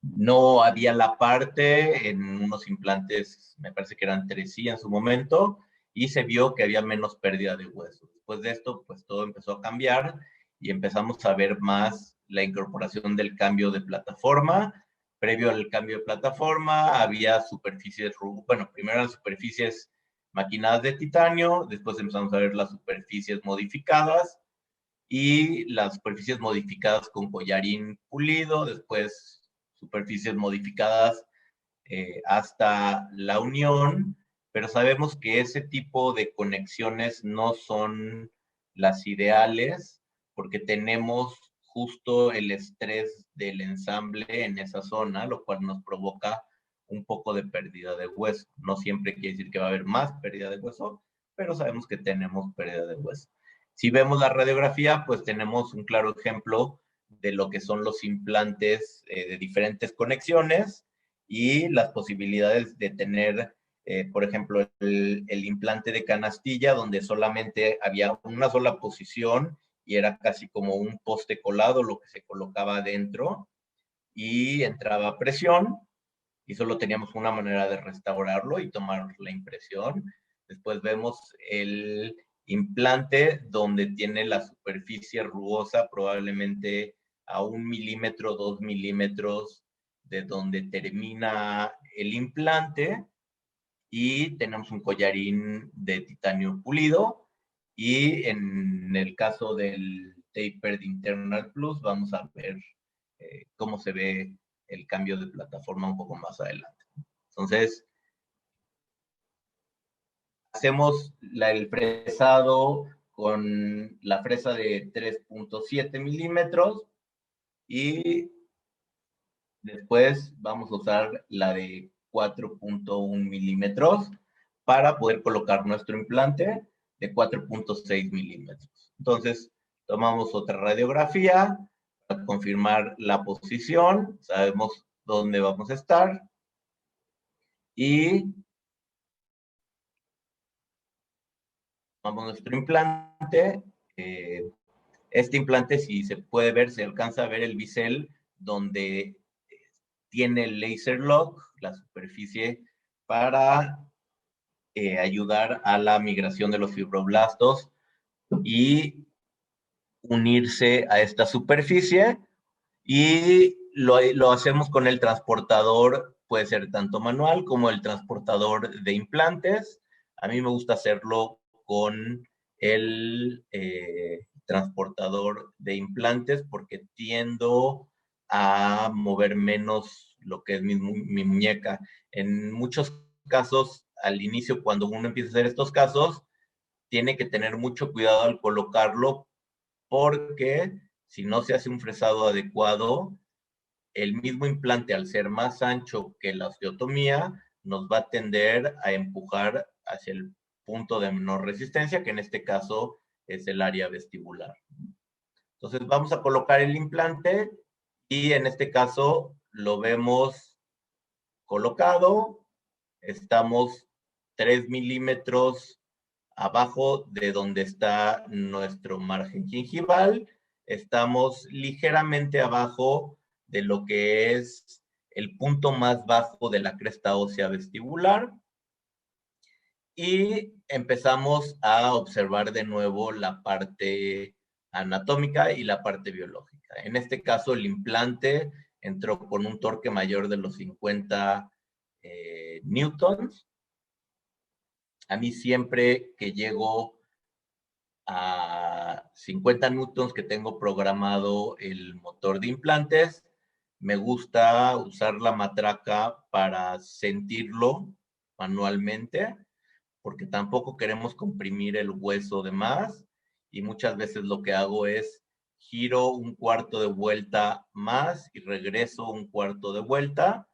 Speaker 1: No había la parte en unos implantes, me parece que eran 3i en su momento, y se vio que había menos pérdida de hueso. Después de esto, pues todo empezó a cambiar y empezamos a ver más la incorporación del cambio de plataforma. Previo al cambio de plataforma había superficies, bueno, primero eran superficies maquinadas de titanio, después empezamos a ver las superficies modificadas, y las superficies modificadas con collarín pulido, después superficies modificadas hasta la unión, pero sabemos que ese tipo de conexiones no son las ideales porque tenemos justo el estrés del ensamble en esa zona, lo cual nos provoca un poco de pérdida de hueso. No siempre quiere decir que va a haber más pérdida de hueso, pero sabemos que tenemos pérdida de hueso. Si vemos la radiografía, pues tenemos un claro ejemplo de lo que son los implantes de diferentes conexiones y las posibilidades de tener, por ejemplo, el implante de canastilla, donde solamente había una sola posición y era casi como un poste colado lo que se colocaba adentro, y entraba presión y solo teníamos una manera de restaurarlo y tomar la impresión. Después vemos el implante donde tiene la superficie rugosa probablemente a 1 milímetro, 2 milímetros de donde termina el implante, y tenemos un collarín de titanio pulido, y en el caso del Tapered Internal Plus vamos a ver cómo se ve el cambio de plataforma un poco más adelante. Entonces, hacemos el fresado con la fresa de 3.7 milímetros y después vamos a usar la de 4.1 milímetros para poder colocar nuestro implante de 4.6 milímetros. Entonces, tomamos otra radiografía para confirmar la posición, sabemos dónde vamos a estar, y tomamos nuestro implante. Este implante, si se puede ver, se alcanza a ver el bisel donde tiene el laser lock, la superficie, para ayudar a la migración de los fibroblastos y unirse a esta superficie, y lo hacemos con el transportador, puede ser tanto manual como el transportador de implantes. A mí me gusta hacerlo con el transportador de implantes porque tiendo a mover menos lo que es mi muñeca. En muchos casos, al inicio, cuando uno empieza a hacer estos casos, tiene que tener mucho cuidado al colocarlo porque si no se hace un fresado adecuado, el mismo implante, al ser más ancho que la osteotomía, nos va a tender a empujar hacia el punto de menor resistencia, que en este caso es el área vestibular. Entonces vamos a colocar el implante y en este caso lo vemos colocado. Estamos 3 milímetros abajo de donde está nuestro margen gingival. Estamos ligeramente abajo de lo que es el punto más bajo de la cresta ósea vestibular. Y empezamos a observar de nuevo la parte anatómica y la parte biológica. En este caso, el implante entró con un torque mayor de los 50 newtons. A mí siempre que llego a 50 newtons que tengo programado el motor de implantes, me gusta usar la matraca para sentirlo manualmente, porque tampoco queremos comprimir el hueso de más, y muchas veces lo que hago es giro un cuarto de vuelta más y regreso un cuarto de vuelta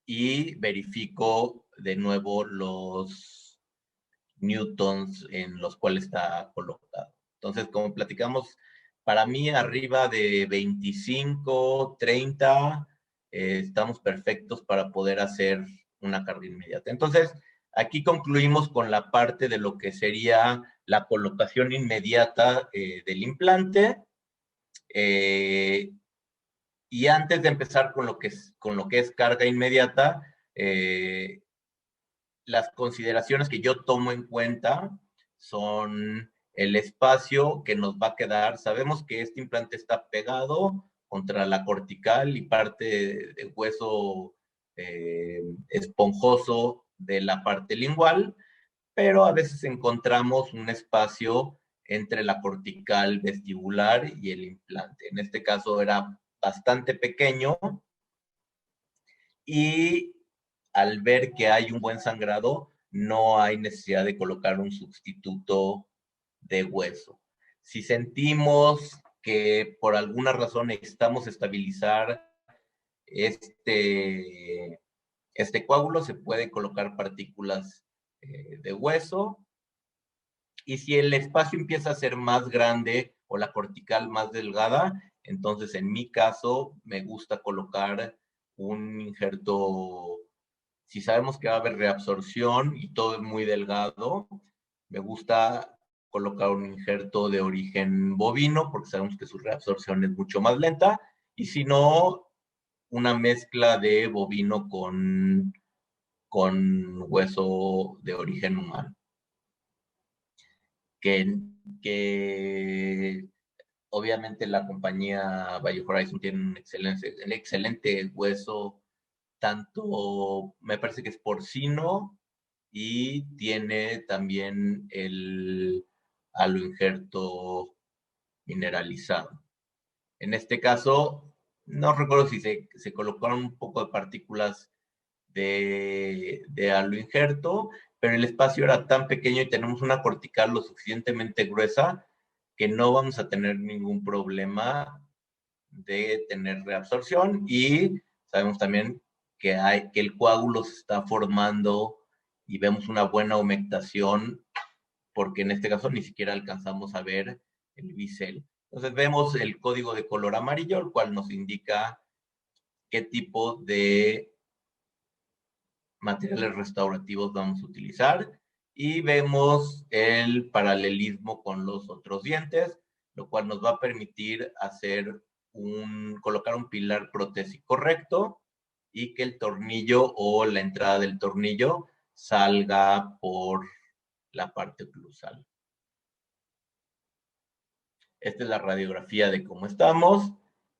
Speaker 1: y verifico de nuevo los newtons en los cuales está colocado. Entonces, como platicamos, para mí arriba de 25, 30, estamos perfectos para poder hacer una carga inmediata. Entonces, aquí concluimos con la parte de lo que sería la colocación inmediata del implante. Y antes de empezar con lo que es carga inmediata, las consideraciones que yo tomo en cuenta son el espacio que nos va a quedar. Sabemos que este implante está pegado contra la cortical y parte de hueso esponjoso de la parte lingual, pero a veces encontramos un espacio entre la cortical vestibular y el implante. En este caso era bastante pequeño y al ver que hay un buen sangrado, no hay necesidad de colocar un sustituto de hueso. Si sentimos que por alguna razón necesitamos estabilizar este coágulo, se puede colocar partículas de hueso. Y si el espacio empieza a ser más grande o la cortical más delgada, entonces en mi caso me gusta colocar un injerto. Si sabemos que va a haber reabsorción y todo es muy delgado, me gusta colocar un injerto de origen bovino porque sabemos que su reabsorción es mucho más lenta, y si no, una mezcla de bovino con hueso de origen humano. Que obviamente la compañía Value Horizon tiene un excelente hueso, tanto me parece que es porcino y tiene también el aloinjerto mineralizado. En este caso, no recuerdo si se colocaron un poco de partículas de aloinjerto, pero el espacio era tan pequeño y tenemos una cortical lo suficientemente gruesa que no vamos a tener ningún problema de tener reabsorción, y sabemos también que el coágulo se está formando y vemos una buena humectación, porque en este caso ni siquiera alcanzamos a ver el bisel. Entonces vemos el código de color amarillo, el cual nos indica qué tipo de materiales restaurativos vamos a utilizar, y vemos el paralelismo con los otros dientes, lo cual nos va a permitir colocar un pilar protésico recto y que el tornillo o la entrada del tornillo salga por la parte oclusal. Esta es la radiografía de cómo estamos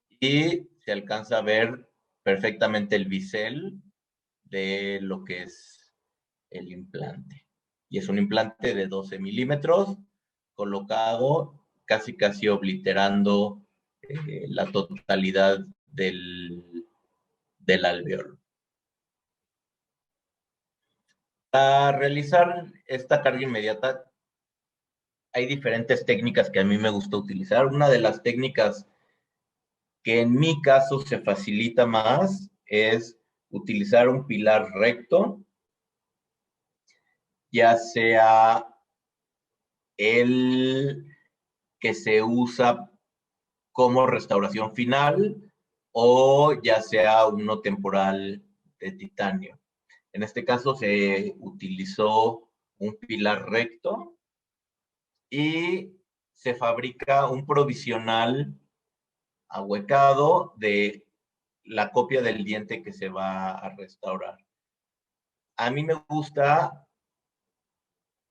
Speaker 1: y se alcanza a ver perfectamente el bisel de lo que es el implante. Y es un implante de 12 milímetros colocado casi obliterando la totalidad del alveolo. Para realizar esta carga inmediata hay diferentes técnicas que a mí me gusta utilizar. Una de las técnicas que en mi caso se facilita más es utilizar un pilar recto, ya sea el que se usa como restauración final o ya sea uno temporal de titanio. En este caso se utilizó un pilar recto y se fabrica un provisional ahuecado de la copia del diente que se va a restaurar. A mí me gusta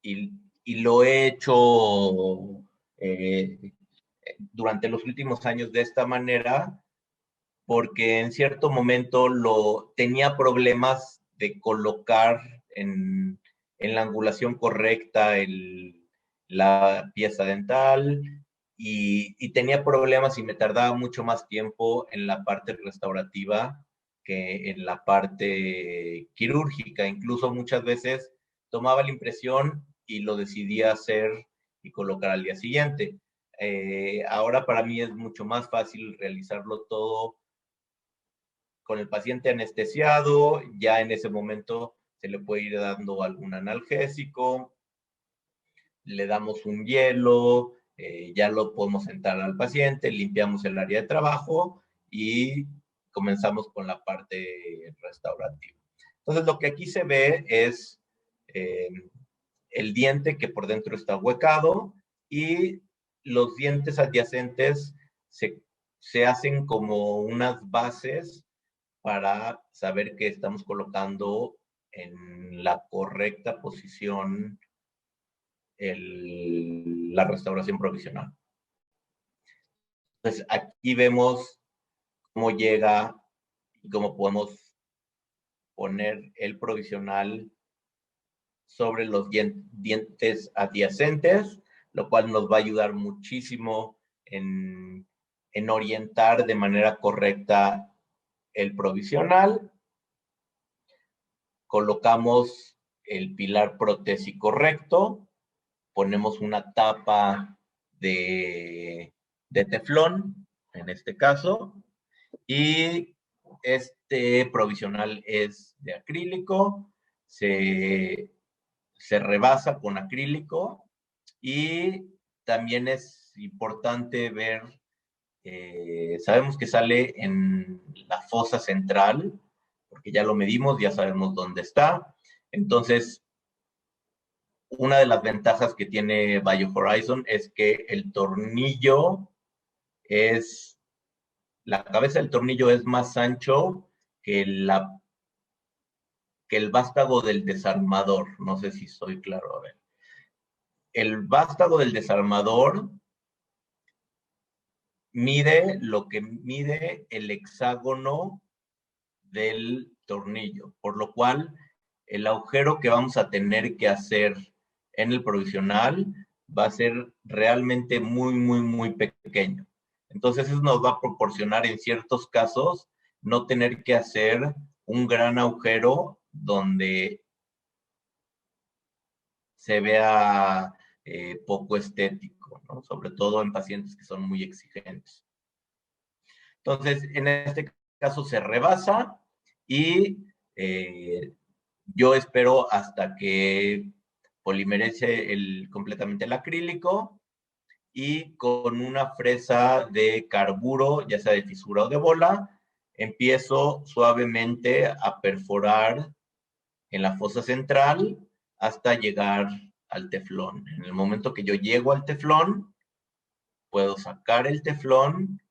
Speaker 1: y lo he hecho durante los últimos años de esta manera, porque en cierto momento tenía problemas de colocar en la angulación correcta la pieza dental, y tenía problemas y me tardaba mucho más tiempo en la parte restaurativa que en la parte quirúrgica. Incluso muchas veces tomaba la impresión y lo decidía hacer y colocar al día siguiente. Ahora para mí es mucho más fácil realizarlo todo con el paciente anestesiado. Ya en ese momento se le puede ir dando algún analgésico, le damos un hielo, ya lo podemos sentar al paciente, limpiamos el área de trabajo y comenzamos con la parte restaurativa. Entonces, lo que aquí se ve es eh, el diente que por dentro está huecado y los dientes adyacentes se hacen como unas bases para saber que estamos colocando en la correcta posición la restauración provisional. Entonces, aquí vemos cómo llega y cómo podemos poner el provisional sobre los dientes adyacentes, lo cual nos va a ayudar muchísimo en orientar de manera correcta el provisional. Colocamos el pilar protésico recto, ponemos una tapa de teflón, en este caso, y este provisional es de acrílico, se rebasa con acrílico y también es importante ver, sabemos que sale en la fosa central, porque ya lo medimos, ya sabemos dónde está. Entonces, una de las ventajas que tiene BioHorizon es que el tornillo la cabeza del tornillo es más ancho que el vástago del desarmador. No sé si soy claro. A ver. El vástago del desarmador mide lo que mide el hexágono del tornillo, por lo cual el agujero que vamos a tener que hacer en el provisional va a ser realmente muy, muy, muy pequeño. Entonces eso nos va a proporcionar en ciertos casos no tener que hacer un gran agujero donde se vea poco estético, ¿no? Sobre todo en pacientes que son muy exigentes. Entonces, en este caso se rebasa y yo espero hasta que polimerice completamente el acrílico y con una fresa de carburo, ya sea de fisura o de bola, empiezo suavemente a perforar en la fosa central hasta llegar al teflón. En el momento que yo llego al teflón, puedo sacar el teflón,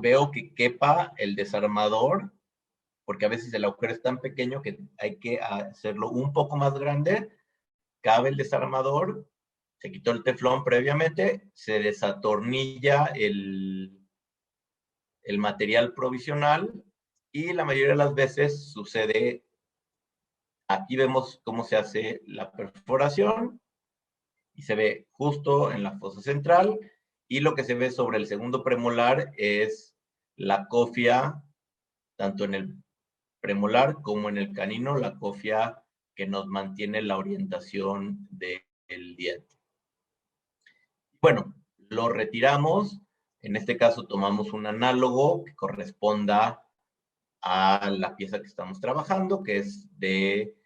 Speaker 1: veo que quepa el desarmador, porque a veces el agujero es tan pequeño que hay que hacerlo un poco más grande. Cabe el desarmador, se quitó el teflón previamente, se desatornilla el material provisional y la mayoría de las veces sucede, aquí vemos cómo se hace la perforación y se ve justo en la fosa central y lo que se ve sobre el segundo premolar es la cofia, tanto en el premolar como en el canino, la cofia que nos mantiene la orientación del diente. Bueno, lo retiramos. En este caso tomamos un análogo que corresponda a la pieza que estamos trabajando, que es de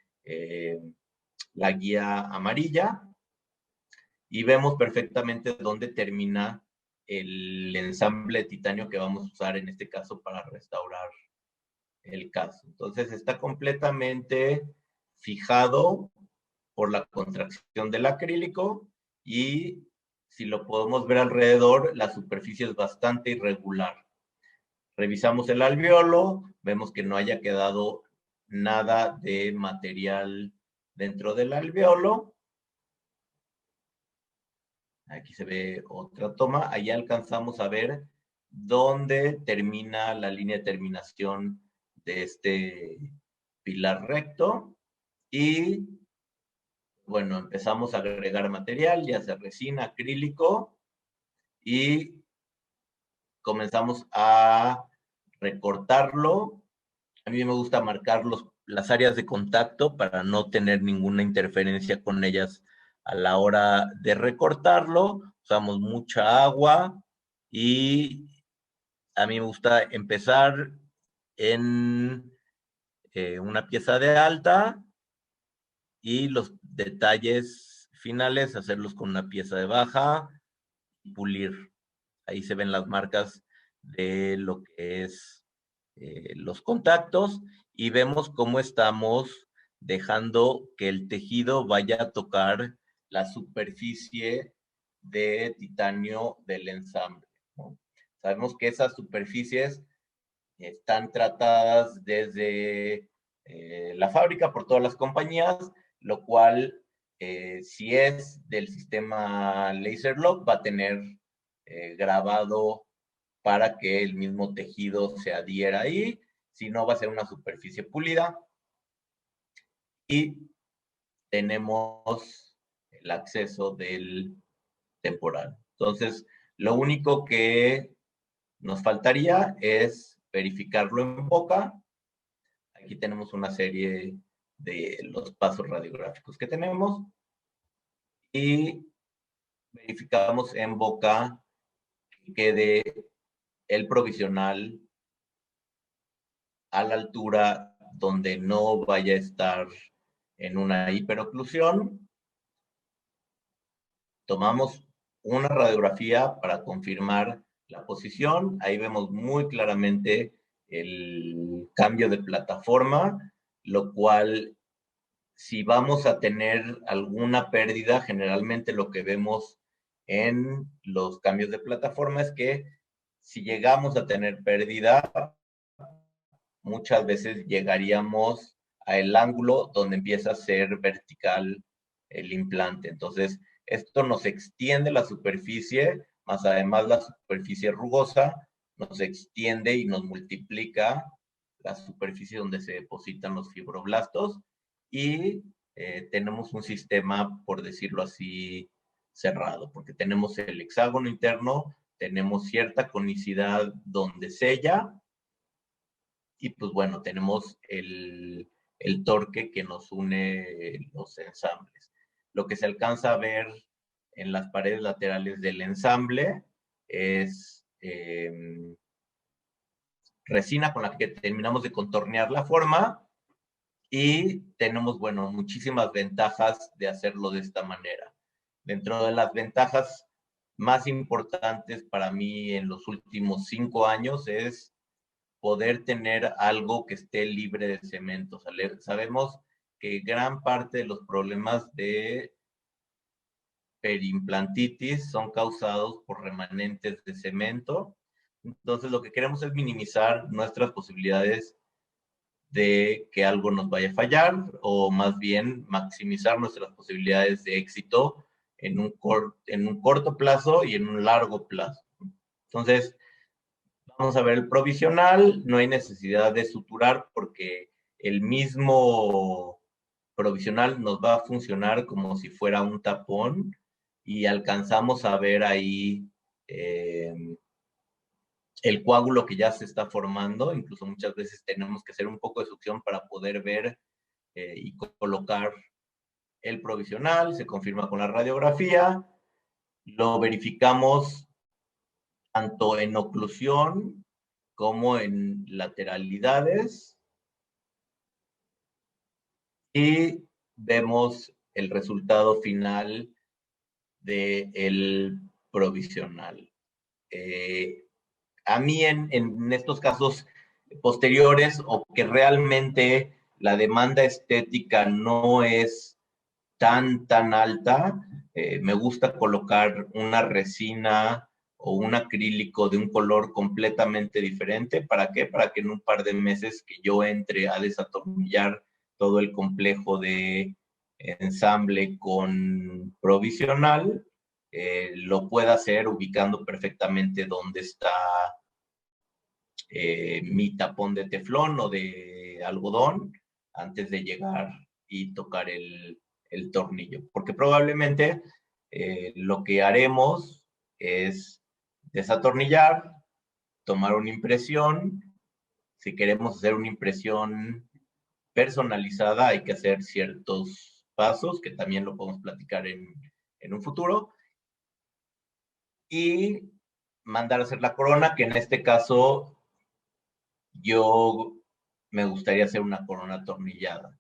Speaker 1: la guía amarilla. Y vemos perfectamente dónde termina el ensamble de titanio que vamos a usar en este caso para restaurar el caso. Entonces está completamente fijado por la contracción del acrílico y si lo podemos ver alrededor, la superficie es bastante irregular. Revisamos el alveolo, vemos que no haya quedado nada de material dentro del alveolo. Aquí se ve otra toma. Ahí alcanzamos a ver dónde termina la línea de terminación de este pilar recto y bueno, empezamos a agregar material, ya sea resina, acrílico, y comenzamos a recortarlo. A mí me gusta marcar las áreas de contacto para no tener ninguna interferencia con ellas a la hora de recortarlo. Usamos mucha agua y a mí me gusta empezar en una pieza de alta y los detalles finales hacerlos con una pieza de baja y pulir. Ahí se ven las marcas de lo que es los contactos y vemos cómo estamos dejando que el tejido vaya a tocar la superficie de titanio del ensamble, ¿no? Sabemos que esas superficies están tratadas desde la fábrica por todas las compañías, lo cual, si es del sistema Laser Lock, va a tener grabado para que el mismo tejido se adhiera ahí, si no va a ser una superficie pulida. Y tenemos el acceso del temporal. Entonces, lo único que nos faltaría es verificarlo en boca. Aquí tenemos una serie de los pasos radiográficos que tenemos y verificamos en boca que quede el provisional a la altura donde no vaya a estar en una hiperoclusión. Tomamos una radiografía para confirmar la posición. Ahí vemos muy claramente el cambio de plataforma, lo cual, si vamos a tener alguna pérdida, generalmente lo que vemos en los cambios de plataforma es que si llegamos a tener pérdida, muchas veces llegaríamos al ángulo donde empieza a ser vertical el implante. Entonces, esto nos extiende la superficie, más además la superficie rugosa nos extiende y nos multiplica la superficie donde se depositan los fibroblastos y tenemos un sistema, por decirlo así, cerrado, porque tenemos el hexágono interno, tenemos cierta conicidad donde sella y pues bueno, tenemos el torque que nos une los ensambles. Lo que se alcanza a ver en las paredes laterales del ensamble es resina con la que terminamos de contornear la forma y tenemos, bueno, muchísimas ventajas de hacerlo de esta manera. Dentro de las ventajas más importantes para mí en los últimos 5 años es poder tener algo que esté libre de cemento. Sabemos que gran parte de los problemas de periimplantitis son causados por remanentes de cemento. Entonces, lo que queremos es minimizar nuestras posibilidades de que algo nos vaya a fallar o más bien maximizar nuestras posibilidades de éxito en un corto plazo y en un largo plazo. Entonces, vamos a ver el provisional, no hay necesidad de suturar porque el mismo provisional nos va a funcionar como si fuera un tapón y alcanzamos a ver ahí el coágulo que ya se está formando. Incluso muchas veces tenemos que hacer un poco de succión para poder ver y colocar el provisional. Se confirma con la radiografía. Lo verificamos tanto en oclusión como en lateralidades y vemos el resultado final del provisional. A mí en estos casos posteriores o que realmente la demanda estética no es tan alta, me gusta colocar una resina o un acrílico de un color completamente diferente. ¿Para qué? Para que en un par de meses que yo entre a desatornillar todo el complejo de ensamble con provisional, lo pueda hacer ubicando perfectamente dónde está mi tapón de teflón o de algodón antes de llegar y tocar el el tornillo, porque probablemente lo que haremos es desatornillar, tomar una impresión. Si queremos hacer una impresión personalizada, hay que hacer ciertos pasos, que también lo podemos platicar en un futuro, y mandar a hacer la corona, que en este caso yo me gustaría hacer una corona atornillada.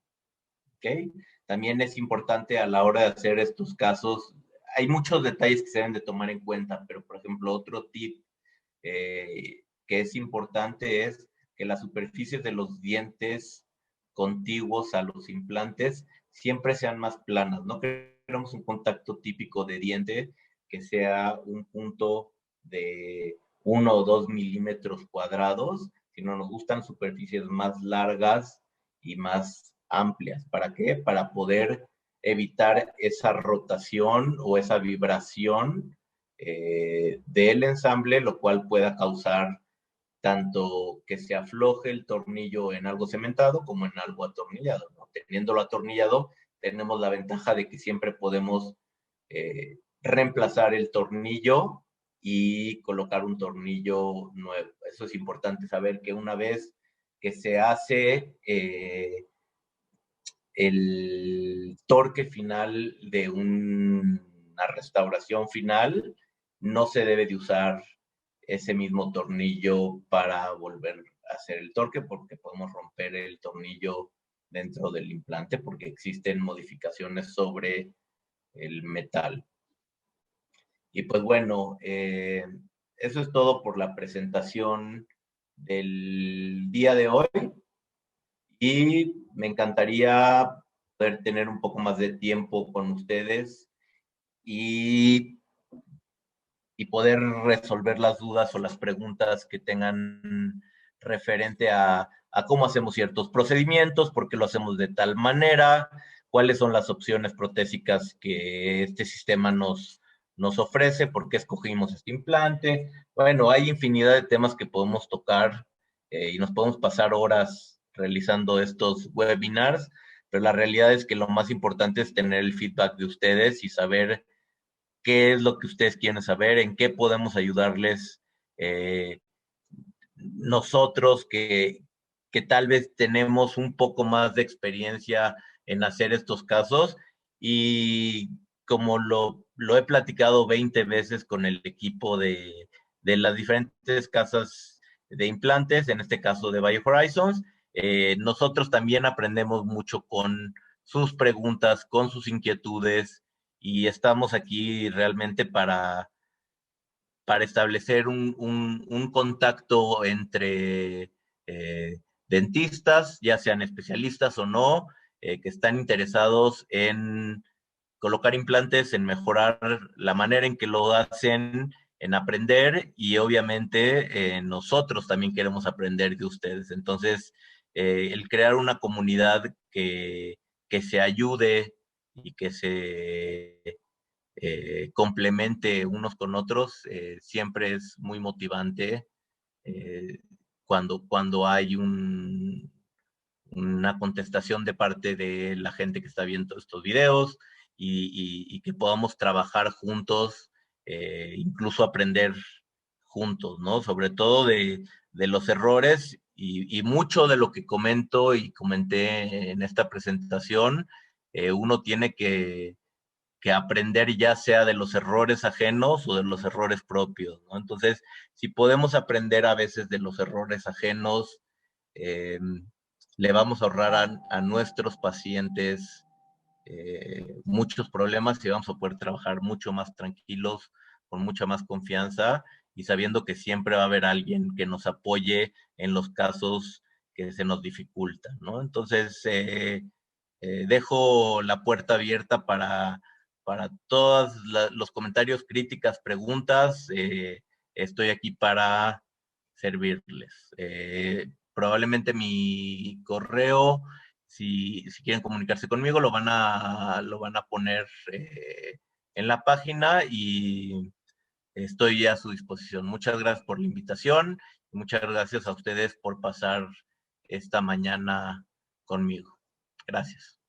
Speaker 1: ¿Ok? También es importante a la hora de hacer estos casos, hay muchos detalles que se deben de tomar en cuenta, pero por ejemplo, otro tip que es importante es que las superficies de los dientes contiguos a los implantes siempre sean más planas. No queremos un contacto típico de diente que sea un punto de 1 o 2 milímetros cuadrados, sino nos gustan superficies más largas y más amplias. ¿Para qué? Para poder evitar esa rotación o esa vibración del ensamble, lo cual pueda causar tanto que se afloje el tornillo en algo cementado como en algo atornillado, ¿no? Teniéndolo atornillado, tenemos la ventaja de que siempre podemos reemplazar el tornillo y colocar un tornillo nuevo. Eso es importante saber, que una vez que se hace el torque final de una restauración final, no se debe de usar ese mismo tornillo para volver a hacer el torque, porque podemos romper el tornillo dentro del implante, porque existen modificaciones sobre el metal. Y pues bueno, eso es todo por la presentación del día de hoy. Y me encantaría poder tener un poco más de tiempo con ustedes y, y poder resolver las dudas o las preguntas que tengan referente a cómo hacemos ciertos procedimientos, por qué lo hacemos de tal manera, cuáles son las opciones protésicas que este sistema nos ofrece, por qué escogimos este implante. Bueno, hay infinidad de temas que podemos tocar y nos podemos pasar horas realizando estos webinars, pero la realidad es que lo más importante es tener el feedback de ustedes y saber qué es lo que ustedes quieren saber, en qué podemos ayudarles nosotros que tal vez tenemos un poco más de experiencia en hacer estos casos, y como lo he platicado 20 veces con el equipo de las diferentes casas de implantes, en este caso de BioHorizons, nosotros también aprendemos mucho con sus preguntas, con sus inquietudes, y estamos aquí realmente para establecer un contacto entre dentistas, ya sean especialistas o no, que están interesados en colocar implantes, en mejorar la manera en que lo hacen, en aprender, y obviamente nosotros también queremos aprender de ustedes. Entonces, el crear una comunidad que se ayude y que se complemente unos con otros, siempre es muy motivante eh, cuando hay una contestación de parte de la gente que está viendo estos videos, y que podamos trabajar juntos, incluso aprender juntos, ¿no? Sobre todo de los errores, y mucho de lo que comento y comenté en esta presentación, uno tiene que aprender, ya sea de los errores ajenos o de los errores propios, ¿no? Entonces, si podemos aprender a veces de los errores ajenos, eh, le vamos a ahorrar a nuestros pacientes muchos problemas, y vamos a poder trabajar mucho más tranquilos, con mucha más confianza, y sabiendo que siempre va a haber alguien que nos apoye en los casos que se nos dificultan, ¿no? Entonces, dejo la puerta abierta para todos los comentarios, críticas, preguntas. Estoy aquí para servirles. Probablemente mi correo, si quieren comunicarse conmigo, lo van a poner en la página, y estoy a su disposición. Muchas gracias por la invitación y muchas gracias a ustedes por pasar esta mañana conmigo. Gracias.